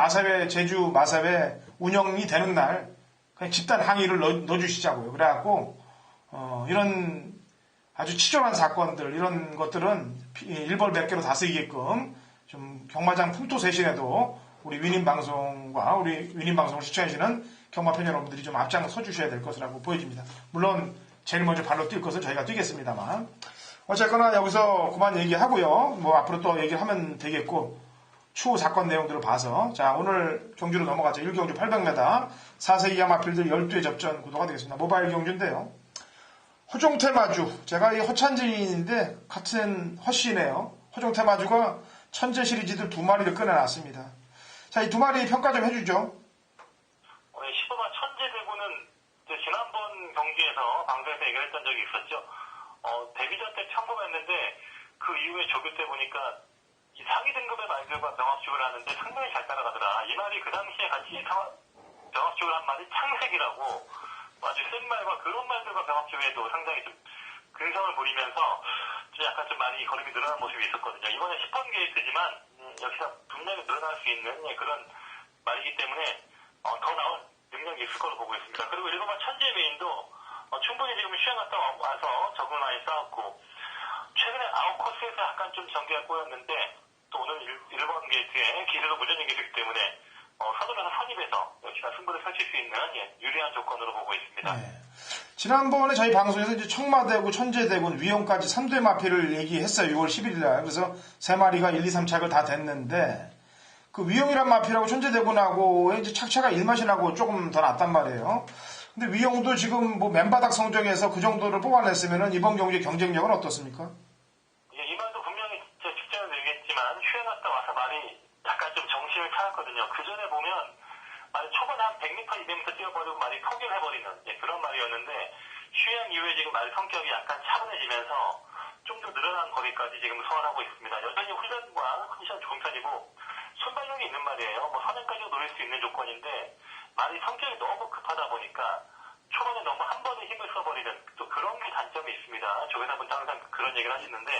제주 마사회 운영이 되는 날 그냥 집단 항의를 넣어주시자고요. 그래갖고 이런 아주 치졸한 사건들 이런 것들은 일벌 몇 개로 다스리게끔 좀 경마장 풍토 세신에도 우리 위님 방송과 우리 위님 방송을 시청하시는 경마팬 여러분들이 좀 앞장서 주셔야 될 것이라고 보여집니다. 물론 제일 먼저 발로 뛸 것은 저희가 뛰겠습니다만 어쨌거나 여기서 그만 얘기하고요. 뭐 앞으로 또 얘기를 하면 되겠고 추후 사건 내용들을 봐서 자 오늘 경주로 넘어가죠. 1경주 800m 4세 이하 마필들 12회 접전 구도가 되겠습니다. 모바일 경주인데요. 허종태마주 제가 이 허찬진인데 같은 허씨네요. 허종태마주가 천재 시리즈들 2마리를 꺼내놨습니다. 자, 이 2마리 평가 좀 해주죠. 15번 천재대구는 지난번 경기에서 방송에서 얘기를 했던 적이 있었죠. 데뷔전 때 평범했는데 그 이후에 조교 때 보니까 이 상위 등급의 말들과 병합축을 하는데 상당히 잘 따라가더라. 이 말이 그 당시에 같이 병합축을 한 말이 창색이라고 아주 센 말과 그런 말들과 병합축에도 상당히 좀 근성을 부리면서 좀 약간 좀 많이 걸음이 늘어난 모습이 있었거든요. 이번에 10번 게이트지만 역시나 분명히 늘어날 수 있는 그런 말이기 때문에 더 나은 능력이 있을 거로 보고 있습니다. 그리고 1번만 천재 메인도 충분히 지금 휴양 갔다 와서 적응을 많이 쌓았고 최근에 아웃코스에서 약간 좀 전개가 꼬였는데 또 오늘 1번 게이트에 기세도 무전이 기수기 때문에 서둘러서 선입해서 역시나 승부를 펼칠 수 있는 유리한 조건으로 보고 있습니다. 네. 지난번에 저희 방송에서 이제 청마대군, 천재대군, 위용까지 3대 마필을 얘기했어요. 6월 11일 날. 그래서 3마리가 1, 2, 3착을 다 됐는데 그 위용이란 마필하고 천재대군하고 이제 착차가 1맛이 나고 조금 더 낫단 말이에요. 근데 위용도 지금 뭐 맨바닥 성적에서 그 정도를 뽑아냈으면은 이번 경기 경쟁력은 어떻습니까? 이 말도 분명히 제가 직전에 얘기했지만 휴양 갔다 와서 말이 약간 좀 정신을 차렸거든요. 그 전에 보면 말이 초반에 한 100m, 200m 뛰어버리고 말이 포기를 해버리는 그런 말이었는데 휴양 이후에 지금 말 성격이 약간 차분해지면서 좀 더 늘어난 거리까지 지금 소환하고 있습니다. 여전히 훈련과 컨디션 좋은 편이고 순발력이 있는 말이에요. 뭐 선행까지 노릴 수 있는 조건인데 말이 성격이 너무 급하다 보니까 초반에 너무 한 번에 힘을 써버리는 또 그런 게 단점이 있습니다. 조회사분도 항상 그런 얘기를 하시는데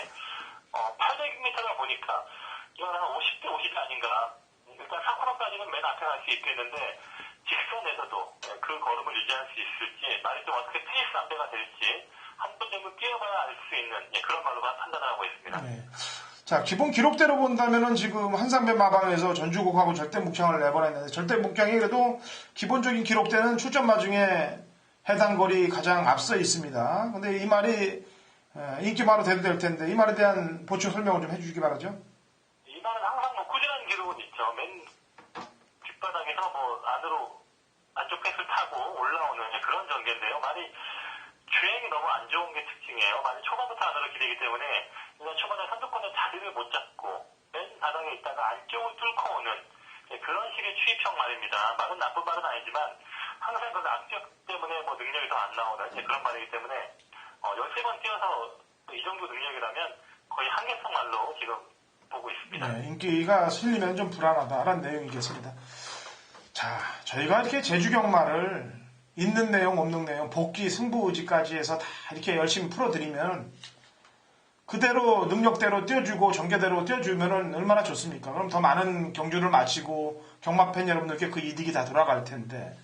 800m가 보니까 이건 한 50대 50이 아닌가. 일단 4코너까지는 맨 앞에 갈 수 있겠는데 직선에서도 그 걸음을 유지할 수 있을지 말이 좀 어떻게 페이스 안배가 될지 한 번 정도 뛰어봐야 알 수 있는 그런 말로 판단하고 있습니다. 네. 자, 기본 기록대로 본다면은 지금 한상배 마방에서 전주국하고 절대묵향을 내보냈는데 절대묵향이 그래도 기본적인 기록대는 출전마 중에 해당 거리 가장 앞서 있습니다. 근데 이 말이 인기마로 돼도 될 텐데 이 말에 대한 보충 설명을 좀 해주시기 바라죠. 이 말은 항상 뭐 꾸준한 기록은 있죠. 맨 뒷바닥에서 뭐 안으로 안쪽 패스를 타고 올라오는 그런 전개인데요. 말이 주행이 너무 안 좋은 게 특징이에요. 말이 초반부터 안으로 기대기 때문에 일단 초반에 선두권의 자리를 못 잡고 맨 바닥에 있다가 안쪽을 뚫고 오는 그런 식의 추입형 말입니다. 말은 나쁜 말은 아니지만 항상 그 악력 때문에 뭐 능력이 더 안 나오는 그런 말이기 때문에 13번 뛰어서 이 정도 능력이라면 거의 한계성 말로 지금 보고 있습니다. 네, 인기가 실리면 좀 불안하다라는 내용이겠습니다. 자, 저희가 이렇게 제주경마를 있는 내용, 없는 내용, 복귀, 승부의지까지 해서 다 이렇게 열심히 풀어드리면 그대로 능력대로 띄워주고 전개대로 띄워주면 얼마나 좋습니까? 그럼 더 많은 경주를 마치고 경마팬 여러분들께 그 이득이 다 돌아갈 텐데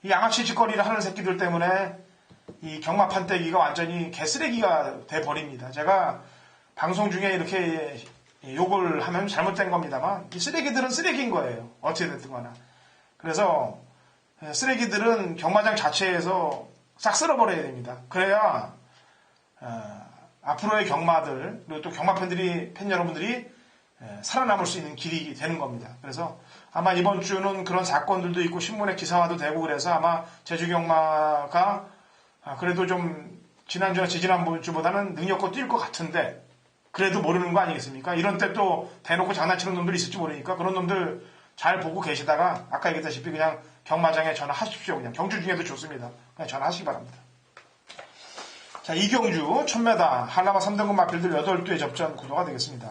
이 양아치 짓거리를 하는 새끼들 때문에 이 경마판 떼기가 완전히 개쓰레기가 돼버립니다. 제가 방송 중에 이렇게 욕을 하면 잘못된 겁니다만 이 쓰레기들은 쓰레기인 거예요. 어떻게 됐든 간에. 그래서 쓰레기들은 경마장 자체에서 싹 쓸어버려야 됩니다. 그래야 앞으로의 경마들 그리고 또 경마팬들이 팬 여러분들이 살아남을 수 있는 길이 되는 겁니다. 그래서 아마 이번 주는 그런 사건들도 있고 신문에 기사화도 되고 그래서 아마 제주경마가 그래도 좀 지난주나 지지난번 주보다는 능력껏 뛸 것 같은데 그래도 모르는 거 아니겠습니까? 이런 때 또 대놓고 장난치는 놈들이 있을지 모르니까 그런 놈들 잘 보고 계시다가 아까 얘기했다시피 그냥 경마장에 전화하십시오. 그냥 경주 중에도 좋습니다. 그냥 전화하시기 바랍니다. 자, 이경주 1000m 한라마 3등급 마필들 8두의 접전 구도가 되겠습니다.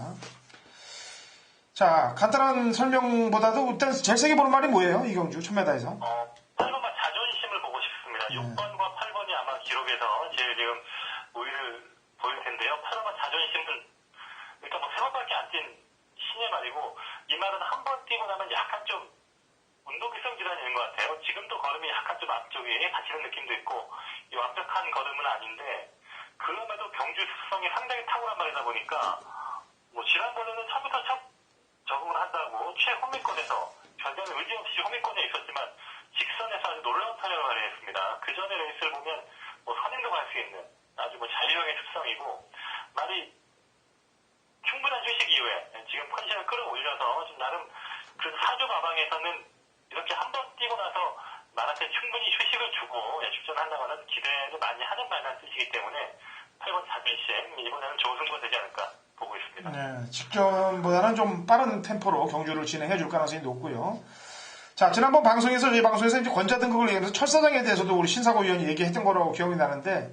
자, 간단한 설명보다도 일단 제일 세게 보는 말이 뭐예요? 이경주 1000m에서 8번과 자존심을 보고 싶습니다. 6번과 8번이 아마 기록에서 제일 지금 우위를 보일 텐데요. 8번과 자존심은 일단 뭐 3번밖에 안 뛴 신의 말이고 이 말은 한 번 뛰고 나면 약간 좀 운동기성 질환이 있는 것 같아요. 지금도 걸음이 약간 좀 앞쪽에 다치는 느낌도 있고 이 완벽한 걸음은 아닌데 그럼에도 경주 습성이 상당히 탁월한 말이다 보니까 뭐 지난번에는 처음부터 적응을 한다고 최후미권에서 별다른 의지 없이 후미권에 있었지만 직선에서 아주 놀라운 타격을 발휘했습니다. 그 전에 레이스를 보면 뭐 선행도 갈 수 있는 아주 뭐 자유형의 습성이고 말이 충분한 휴식 이후에 지금 컨디션을 끌어올려서 좀 나름 그 사주 마방에서는 이렇게 한 번 뛰고 나서 말한테 충분히 휴식을 주고 출전한다거나 기대를 많이 하는 말이라는 뜻이기 때문에 8번 자존심 이번에는 좋은 승부가 되지 않을까 보고 있습니다. 네, 직전보다는 좀 빠른 템포로 경주를 진행해 줄 가능성이 높고요. 자, 지난번 방송에서 저희 방송에서 이제 권자 등급을 얘기하면서 철사장에 대해서도 우리 신사고 의원이 얘기했던 거라고 기억이 나는데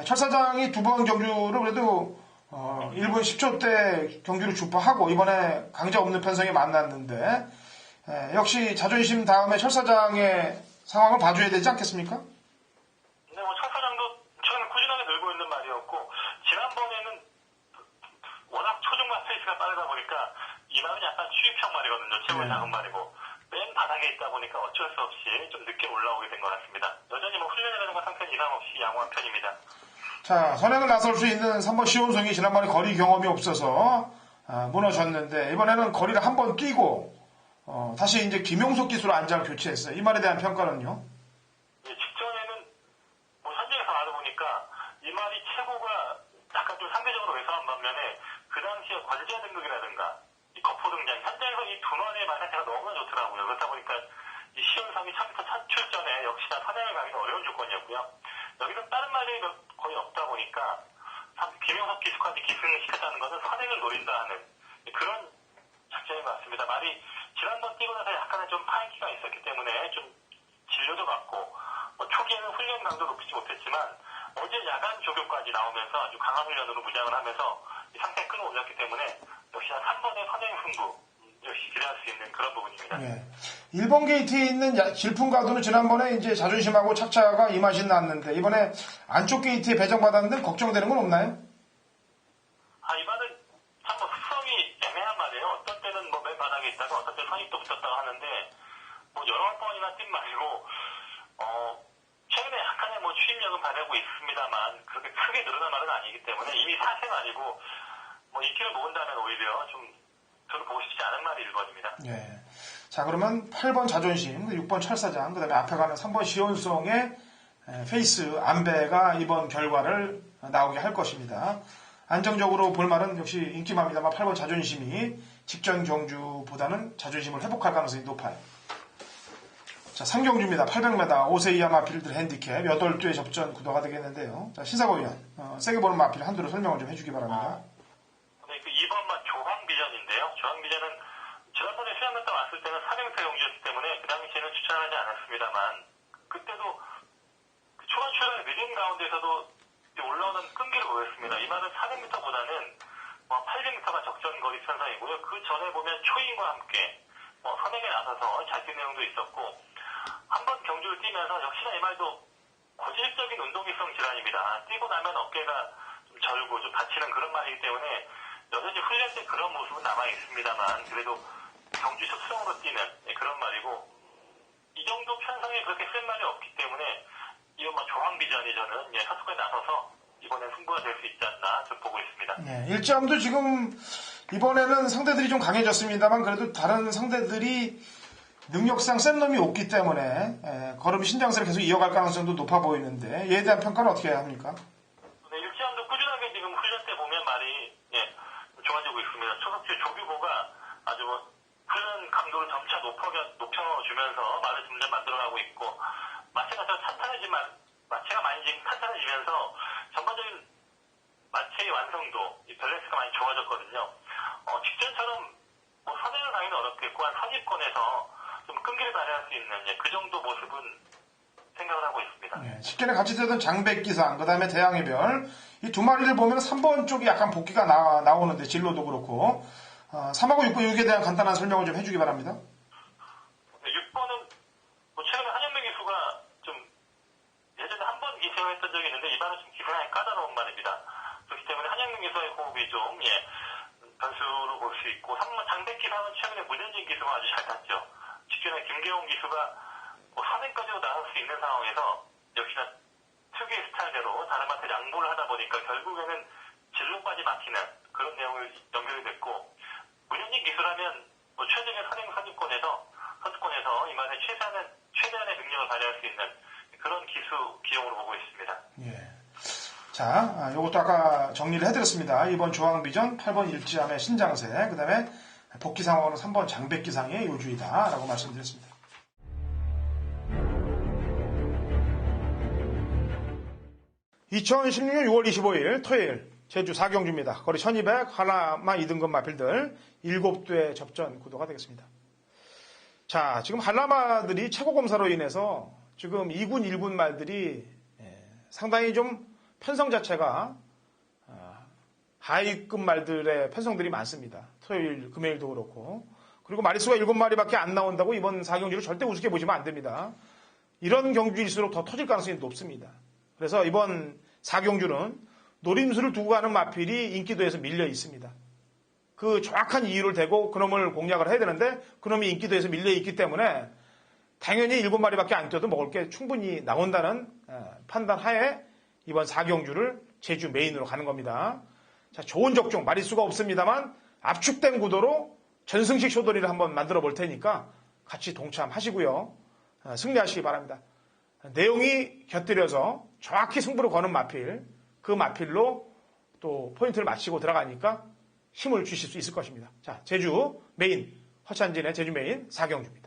철사장이 두 번 경주를 그래도 1분 10초 때 경주를 주파하고 이번에 강자 없는 편성에 만났는데 역시 자존심 다음에 철사장의 상황을 봐줘야 되지 않겠습니까? 네, 뭐 철사장도 최근에 꾸준하게 늘고 있는 말이었고 지난번에는 워낙 초중반 페이스가 빠르다 보니까 이 말은 약간 추입형 말이거든요. 최고의 작은 말이고 맨 바닥에 있다 보니까 어쩔 수 없이 좀 늦게 올라오게 된 것 같습니다. 여전히 뭐 훈련이라든가 상태 이상 없이 양호한 편입니다. 자, 선행을 나설 수 있는 3번 시온송이 지난번에 거리 경험이 없어서 무너졌는데 이번에는 거리를 한 번 뛰고 다시 이제 김용석 기수로 안장을 교체했어요. 이 말에 대한 평가는요? 예, 직전에는 뭐 현장에서 알아보니까 이 말이 최고가 약간 좀 상대적으로 왜소한 반면에 그 당시에 관리자 등극이라든가 이 거포 등장 현장에서 이 두 마리의 말 상태가 너무나 좋더라고요. 그렇다 보니까 이 시온삼이 처음부터 첫 출전에 역시나 선행을 가기는 어려운 조건이었고요. 여기서 다른 말이 거의 없다 보니까 김용석 기수까지 기승시켰다는 것은 선행을 노린다 하는 그런 작전인 것 같습니다. 말이 지난번 뛰고 나서 약간의 좀 파인기가 있었기 때문에 좀 진료도 받고 초기에는 훈련 강도 높이지 못했지만 어제 야간 조교까지 나오면서 아주 강한 훈련으로 무장을 하면서 이 상태 끌어올렸기 때문에 역시나 3번의 선행 승부 역시 기대할 수 있는 그런 부분입니다. 네. 1번 게이트에 있는 질풍가도는 지난번에 이제 자존심하고 착차가 이 맛이 났는데 이번에 안쪽 게이트에 배정받았는데 걱정되는 건 없나요? 이 말은 참 습성이 애매한 말이에요. 어떤 때는 맨 바닥에 있다가 어떤 때 선입도 붙었다고 하는데 여러 번이나 뛴 말이고 최근에 약간의 추임력은 발휘하고 있습니다만 그렇게 크게 늘어난 말은 아니기 때문에 이미 사세가 아니고 인기를 모은다면 오히려 좀 저는 보고 싶지 않은 말이 1번입니다. 예. 자, 그러면 8번 자존심, 6번 철사장, 그 다음에 앞에 가는 3번 시온송의 페이스 안배가 이번 결과를 나오게 할 것입니다. 안정적으로 볼 말은 역시 인기마입니다만 8번 자존심이 직전 경주보다는 자존심을 회복할 가능성이 높아요. 자, 3경주입니다. 800m 5세 이하 마필들 핸디캡 8대 접전 구도가 되겠는데요. 자, 신사고위원 세게 보는 마필 한두로 설명을 좀 해주기 바랍니다. 네, 그 2번만 조항비전인데요. 조항비전은 지난번에 수양 갔다 왔을 때는 400m 경주였기 때문에 그 당시에는 추천하지 않았습니다만 그때도 그 초반 출발이 늦은 가운데서도 올라오는 끈기를 보였습니다. 이 말은 400m보다는 800m가 적전거리 편성이고요. 그 전에 보면 초인과 함께 선행에 나서서 잘 뛴 내용도 있었고 한 번 경주를 뛰면서 역시나 이 말도 고질적인 운동기성 질환입니다. 뛰고 나면 어깨가 좀 절고 좀 다치는 그런 말이기 때문에 여전히 훈련 때 그런 모습은 남아 있습니다만 그래도 경주 습성으로 뛰는 그런 말이고 이 정도 편성에 그렇게 센 말이 없기 때문에 이건 조항비전이 저는 선수권에 나서서 이번에 승부가 될 수 있지 않나 좀 보고 있습니다. 네, 1점도 지금 이번에는 상대들이 좀 강해졌습니다만 그래도 다른 상대들이 능력상 센 놈이 없기 때문에 걸음 신장세를 계속 이어갈 가능성도 높아 보이는데 이에 대한 평가는 어떻게 해야 합니까? 네, 일지암도 꾸준하게 지금 훈련 때 보면 말이 좋아지고 있습니다. 초석주 조규보가 아주 훈련 강도를 점차 높여주면서 말을 점점 만들어가고 있고 마체가 좀 마체가 많이 지금 탄탄해지면서 전반적인 마체의 완성도, 이 밸런스가 많이 좋아졌거든요. 직전처럼 선행을 가기는 어렵겠고 한 선입권에서 좀 끈기를 발휘할 수 있는 그 정도 모습은 생각을 하고 있습니다. 네, 식견에 같이 되던 장백기상, 그 다음에 대항해별 이 두 마리를 보면 3번 쪽이 약간 복귀가 나오는데 진로도 그렇고 3하고 6번 여기에 대한 간단한 설명을 좀 해주기 바랍니다. 네, 6번은 최근에 한현명 기수가 좀 예전에 한 번 기승을 했던 적이 있는데 이번은 좀 기승이 까다로운 말입니다. 그렇기 때문에 한현명 기수의 호흡이 좀 변수로 볼 수 있고 3번 장백기상은 최근에 문현진 기수가 아주 잘 탔죠. 직전에 김계홍 기수가 선행까지도 나설 수 있는 상황에서 역시나 특유의 스타일대로 다름한테 양보를 하다 보니까 결국에는 진로까지 막히는 그런 내용을 연결이 됐고 문현진 기수라면 최적의 선행 선수권에서 이만의 최대한의 능력을 발휘할 수 있는 그런 기용으로 보고 있습니다. 예. 자, 요것도 아까 정리를 해드렸습니다. 2번 조항비전, 8번 일지암의 신장세, 그 다음에 복귀 상황으로 3번 장백기상의 요주이다라고 말씀드렸습니다. (2016년 6월 25일) 토요일 제주 4경주입니다. 거리 1200 한라마 2등급 마필들 7대 접전 구도가 되겠습니다. 자, 지금 한라마들이 최고 검사로 인해서 지금 2군 1군 말들이 상당히 좀 편성 자체가 하위급 말들의 편성들이 많습니다. 토요일, 금요일도 그렇고. 그리고 마리수가 7마리밖에 안 나온다고 이번 4경주를 절대 우습게 보시면 안 됩니다. 이런 경주일수록 더 터질 가능성이 높습니다. 그래서 이번 4경주는 노림수를 두고 가는 마필이 인기도에서 밀려 있습니다. 그 정확한 이유를 대고 그놈을 공략을 해야 되는데 그놈이 인기도에서 밀려 있기 때문에 당연히 7마리밖에 안 뛰어도 먹을 게 충분히 나온다는 판단 하에 이번 4경주를 제주 메인으로 가는 겁니다. 자, 좋은 적중, 마리수가 없습니다만 압축된 구도로 전승식 쇼돌이를 한번 만들어 볼 테니까 같이 동참하시고요. 승리하시기 바랍니다. 내용이 곁들여서 정확히 승부를 거는 마필, 그 마필로 또 포인트를 맞추고 들어가니까 힘을 주실 수 있을 것입니다. 자, 제주 메인, 허찬진의 제주 메인 4경주입니다.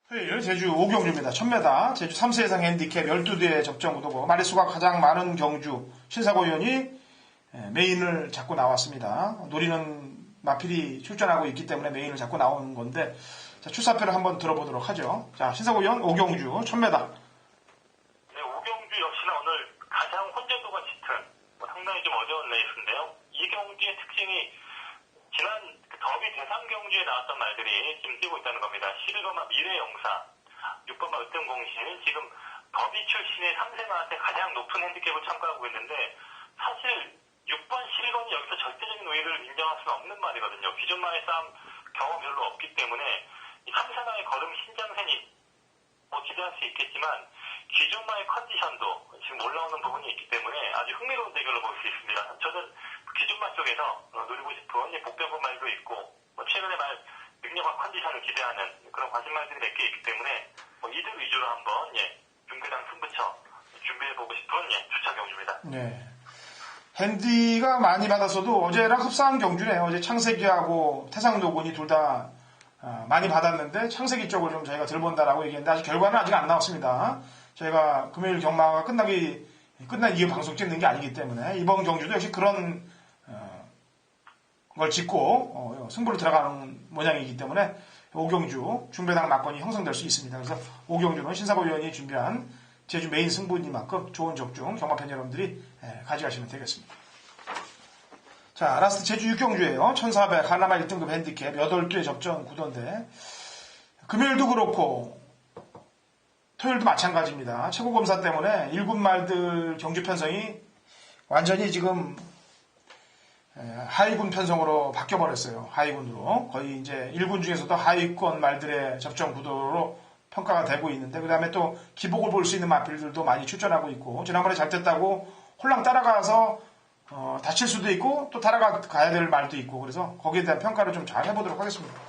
토요일 제주 5경주입니다. 1000m, 제주 3세 이상 핸디캡 12대의 접전 구도고 마리수가 가장 많은 경주 신사고 의원이 메인을 잡고 나왔습니다. 노리는 마필이 출전하고 있기 때문에 메인을 잡고 나오는 건데 자, 출사표를 한번 들어보도록 하죠. 자, 신사고 의원 5경주 1000m. 네, 5경주 역시나 오늘 가장 혼전도가 짙은 상당히 좀 어려운 레이스인데요. 이 경주의 특징이 지난 더비 대상 경주에 나왔던 말들이 지금 뛰고 있다는 겁니다. 11번마 미래영사, 6번마 으뜸공실, 지금 더비 출신의 3세마한테 가장 높은 핸디캡을 참가하고 있는데 사실 6번, 11번이 여기서 절대적인 우위를 인정할 수는 없는 말이거든요. 기존마의 싸움 경험 별로 없기 때문에 이 3세마의 걸음 신장센이 기대할 수 있겠지만 기존마의 컨디션도 지금 올라오는 부분이 있기 때문에 아주 흥미로운 대결을 볼 수 있습니다. 저는 기존마 쪽에서 노리고 싶은 복병권 말도 있고 최근의 말 능력과 컨디션을 기대하는 그런 관심말들이 몇 개 있기 때문에 이들 위주로 한번 중계당 승부처 준비해보고 싶은 주차 경주입니다. 네. 핸디가 많이 받았어도 어제랑 흡사한 경주네요. 어제 창세기하고 태상노군이 둘 다 많이 받았는데 창세기 쪽을 좀 저희가 덜 본다라고 얘기했는데 아직 결과는 아직 안 나왔습니다. 저희가 금요일 경마가 끝난 이후 방송 찍는 게 아니기 때문에 이번 경주도 역시 그런 걸 짚고 승부로 들어가는 모양이기 때문에 5경주 중배당 막권이 형성될 수 있습니다. 그래서 5경주는 신사고 위원이 준비한 제주 메인 승부니만큼 좋은 적중 경마팬 여러분들이 가져가시면 되겠습니다. 자, 라스트 제주 6경주예요. 1400 하나마 1등급 핸디캡 8개 접전 구도인데 금요일도 그렇고 토요일도 마찬가지입니다. 최고검사 때문에 1군말들 경주 편성이 완전히 지금 하위군 편성으로 바뀌어버렸어요. 하위군으로. 거의 이제 1군 중에서도 하위권 말들의 접전 구도로 평가가 되고 있는데 그 다음에 또 기복을 볼 수 있는 마필들도 많이 출전하고 있고 지난번에 잘 됐다고 홀랑 따라가서 다칠 수도 있고 또 따라가야 될 말도 있고 그래서 거기에 대한 평가를 좀 잘 해보도록 하겠습니다.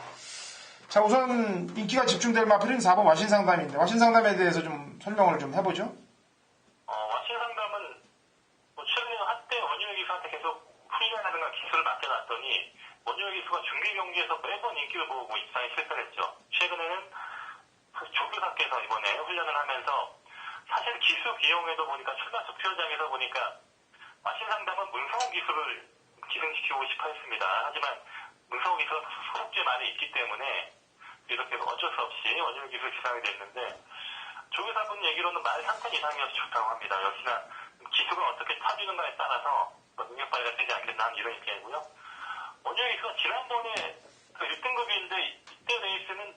자, 우선 인기가 집중될 마필은 4번 와신상담인데 와신상담에 대해서 좀 설명을 좀 해보죠. 와신상담은 최근에 한때 원유의 기수한테 계속 훈련하든가 기술을 맡겨놨더니 원유의 기수가 중계 경기에서 매번 인기를 모으고 입상에 실패를 했죠. 최근에는 조교사께서 이번에 훈련을 하면서 사실 기수 기용에도 보니까 출마 득표장에서 보니까 와신상담은 문성호 기수를 기승시키고 싶어 했습니다. 하지만 문성호 기수가 소속주에 많이 있기 때문에 이렇게 어쩔 수 없이 원유의 기술 지상이 됐는데 조교사분 얘기로는 말 상권 이상이어서 좋다고 합니다. 역시나 기수가 어떻게 타주는가에 따라서 능력 발휘가 되지 않겠나 하는 이런 입장이고요. 원유의 기수가 지난번에 1등급인데 이때 레이스는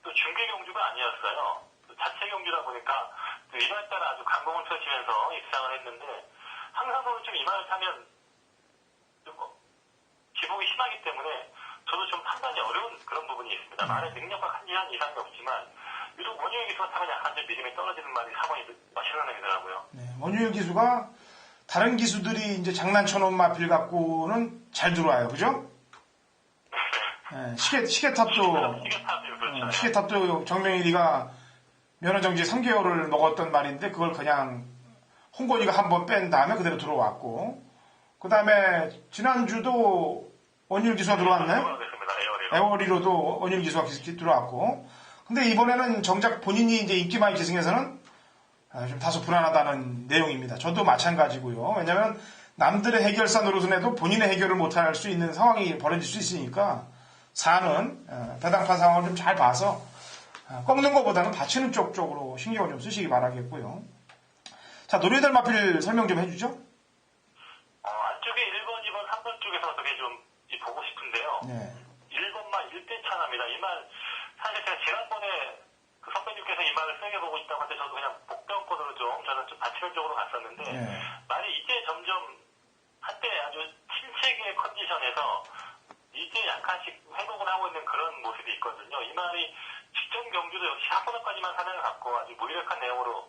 또 중계 경주가 아니었어요. 자체 경주다 보니까 이말 따라 아주 강공을 펼치면서 입상을 했는데 항상 좀 이말을 타면 좀 기복이 심하기 때문에 저도 좀 판단이 어려운 그런 부분이 있습니다. 말의 능력과 한지한 이상이 없지만 유독 원유의 기수가 타면 약간 좀 믿음이 떨어지는 말이 4번이 실현하더라고요. 네, 원유의 기수가 다른 기수들이 이제 장난쳐놓은 마필 갖고는 잘 들어와요, 그죠? 네, 시계탑도 그렇죠. 시계탑도 정명일이가 면허정지 3개월을 먹었던 말인데 그걸 그냥 홍건이가 한번 뺀 다음에 그대로 들어왔고 그 다음에 지난주도 원율 기수가 들어왔네. 에어리로도 원율 기수가 들어왔고 근데 이번에는 정작 본인이 이제 인기 많이 계승해서는 좀 다소 불안하다는 내용입니다. 저도 마찬가지고요. 왜냐하면 남들의 해결사 노릇은 도 본인의 해결을 못할 수 있는 상황이 벌어질 수 있으니까 사는 배당판 상황을 좀 잘 봐서 꺾는 것보다는 받치는 쪽으로 신경을 좀 쓰시기 바라겠고요. 자, 노래들 마필 설명 좀 해주죠. 안쪽에 1번, 2번, 3번 쪽에서 어떻게 좀 보고 싶은데요. 네. 1번만 1대 차납니다. 이 말 사실 제가 지난번에 그 선배님께서 이 말을 세게 보고 있다고 할 때 저도 그냥 복병권으로 저는 좀 받치는 쪽으로 갔었는데 네. 말이 이제 점점 한때 아주 침체기의 컨디션에서 이제 약간씩 회복을 하고 있는 그런 모습이 있거든요. 이 말이 직전 경주도 역시 하코너까지만 사냥을 갖고 아주 무기력한 내용으로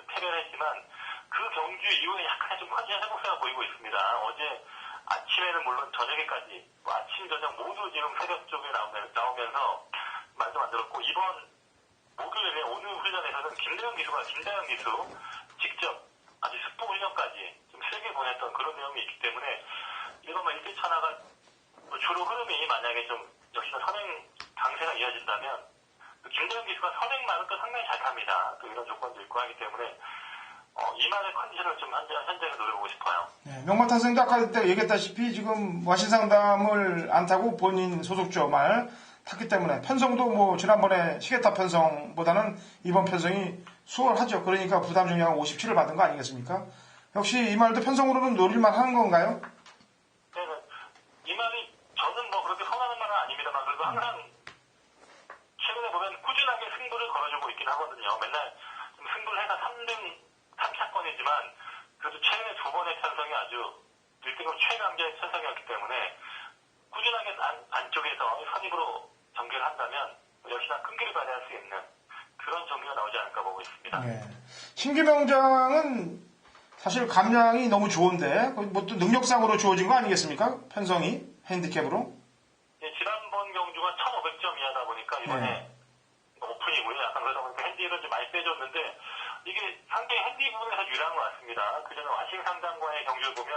패배를 했지만 그 경주 이후에 약간의 좀 컨디션 회복세가 보이고 있습니다. 어제 아침에는 물론 저녁에까지 뭐 아침 저녁 모두 지금 새벽 쪽에 나오면서 말도 안 들었고 이번 목요일에 오늘 훈련에서는 김대영 기수 직접 아주 스포 훈련까지 좀 세게 보냈던 그런 내용이 있기 때문에 이거 뭐 일대 천하가 주로 흐름이 만약에 좀 역시나 선행 강세가 이어진다면 김대영 기수가 선행만은 또 상당히 잘 탑니다. 또 이런 조건도 있고 하기 때문에 이만의 컨디션을 좀 현재는 노려보고 싶어요. 네, 명만타 선생도 아까 얘기했다시피 지금 와신상담을 안 타고 본인 소속조 말 탔기 때문에 편성도 뭐 지난번에 시계탑 편성보다는 이번 편성이 수월하죠. 그러니까 부담 중량 57을 받은 거 아니겠습니까? 역시 이 말도 편성으로는 노릴만 하는 건가요? 네, 이 말이 저는 뭐 그렇게 선하는 말은 아닙니다만 그래도 항상 최근에 보면 꾸준하게 승부를 걸어주고 있긴 하거든요. 맨날 좀 승부를 해서 3등 3차권이지만 그래도 최근에 두 번의 편성이 아주 1등급 최강자의 편성이었기 때문에 꾸준하게 안쪽에서 선입으로 전개를 한다면 역시나 끈기를 발휘할 수 있는 그런 전개가 나오지 않을까 보고 있습니다. 네. 신규명장은 사실 감량이 너무 좋은데 뭐 또 능력상으로 주어진 거 아니겠습니까? 편성이 핸디캡으로. 예, 지난번 경주가 1,500점 이하다 보니까 이번에 오픈이고요. 약간 그러다 보니까 핸디를 좀 많이 빼줬는데 이게 상당히 핸디 부분에서 유리한 것 같습니다. 그전에 와신상담과의 경주를 보면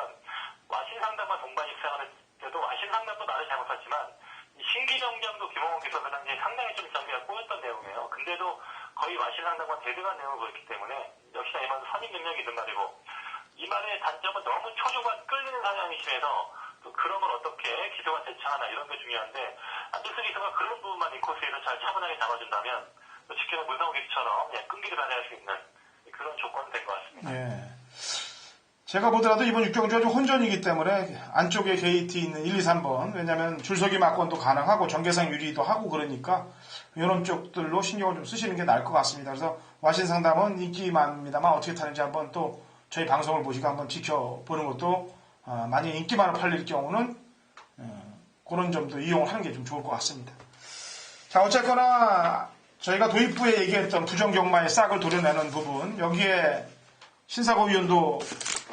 와신상담과 동반 입상을 해도 와신상담도 나를 잘 못했지만 신기정장도 김홍원 기수가 당시에 상당히 좀 전개가 꼬였던 내용이에요. 근데도 거의 와신상담과 대등한 내용을 보였기 때문에 역시나 이 말도 선임 능력이 있는 말이고 이 말의 단점은 너무 초조가 끌리는 상황이 심해서 또 그런 걸 어떻게 기수가 대처하나 이런 게 중요한데 안데스 기수가 그런 부분만 이 코스에서 잘 차분하게 잡아준다면 또 지켜는 문성호 기수처럼 끈기를 발휘할 수 있는 그런 조건이 된 것 같습니다. 예. 제가 보더라도 이번 6경주가 좀 혼전이기 때문에 안쪽에 게이트 있는 1, 2, 3번 왜냐하면 줄서기 막권도 가능하고 전개상 유리도 하고 그러니까 이런 쪽들로 신경을 좀 쓰시는 게 나을 것 같습니다. 그래서 와신상담은 인기 많습니다만 어떻게 타는지 한번 또 저희 방송을 보시고 한번 지켜보는 것도 많이 인기만을 팔릴 경우는 그런 점도 이용을 하는 게 좀 좋을 것 같습니다. 자, 어쨌거나 저희가 도입부에 얘기했던 부정경마의 싹을 도려내는 부분 여기에 신사고위원도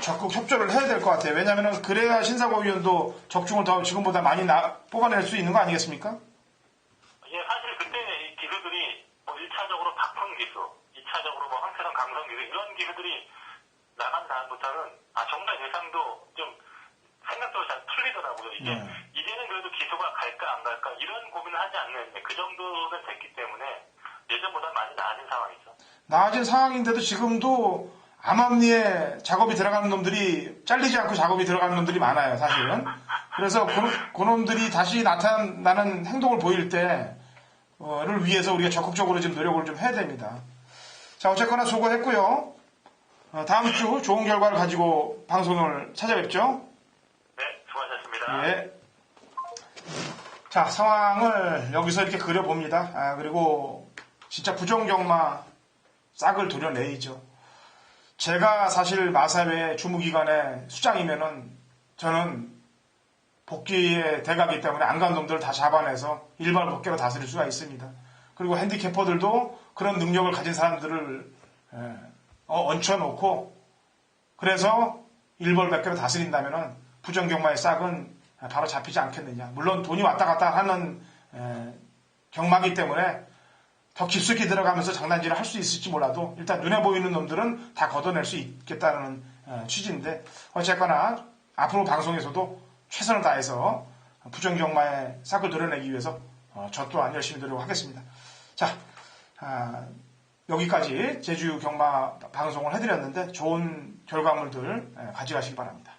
적극 협조를 해야 될 것 같아요. 왜냐하면 그래야 신사고위원도 적중을 더 지금보다 많이 뽑아낼 수 있는 거 아니겠습니까? 예, 사실 그때 이 기수들이 뭐 1차적으로 박훈 기수, 2차적으로 뭐 황태성 강성 기수 이런 기수들이 나간 다음부터는 정말 예상도 좀 생각대로 잘 풀리더라고요. 이제 이제는 그래도 기수가 갈까 안 갈까 이런 고민을 하지 않는 그 정도는 됐기 때문에 예전보다 많이 나아진 상황이죠. 나아진 상황인데도 지금도 암암리에 작업이 들어가는 놈들이 잘리지 않고 작업이 들어가는 놈들이 많아요, 사실은. 그래서 그놈들이 다시 나타나는 행동을 보일 때를 위해서 우리가 적극적으로 좀 노력을 좀 해야 됩니다. 자, 어쨌거나 수고했고요. 다음 주 좋은 결과를 가지고 방송을 찾아뵙죠. 네, 수고하셨습니다. 예. 자, 상황을 여기서 이렇게 그려봅니다. 그리고 진짜 부정경마 싹을 도려내야죠. 제가 사실 마사회 주무기관의 수장이면은 저는 복귀의 대가기 때문에 안 간 놈들을 다 잡아내서 일발 복귀로 다스릴 수가 있습니다. 그리고 핸디캐퍼들도 그런 능력을 가진 사람들을 얹혀놓고 그래서 일벌백계로 다스린다면은 부정경마의 싹은 바로 잡히지 않겠느냐. 물론 돈이 왔다 갔다 하는 경마기 때문에 더 깊숙이 들어가면서 장난질을 할 수 있을지 몰라도 일단 눈에 보이는 놈들은 다 걷어낼 수 있겠다는 취지인데 어쨌거나 앞으로 방송에서도 최선을 다해서 부정경마의 싹을 도려내기 위해서 저 또한 열심히 노력하겠습니다. 자, 여기까지 제주 경마 방송을 해드렸는데 좋은 결과물들 가져가시기 바랍니다.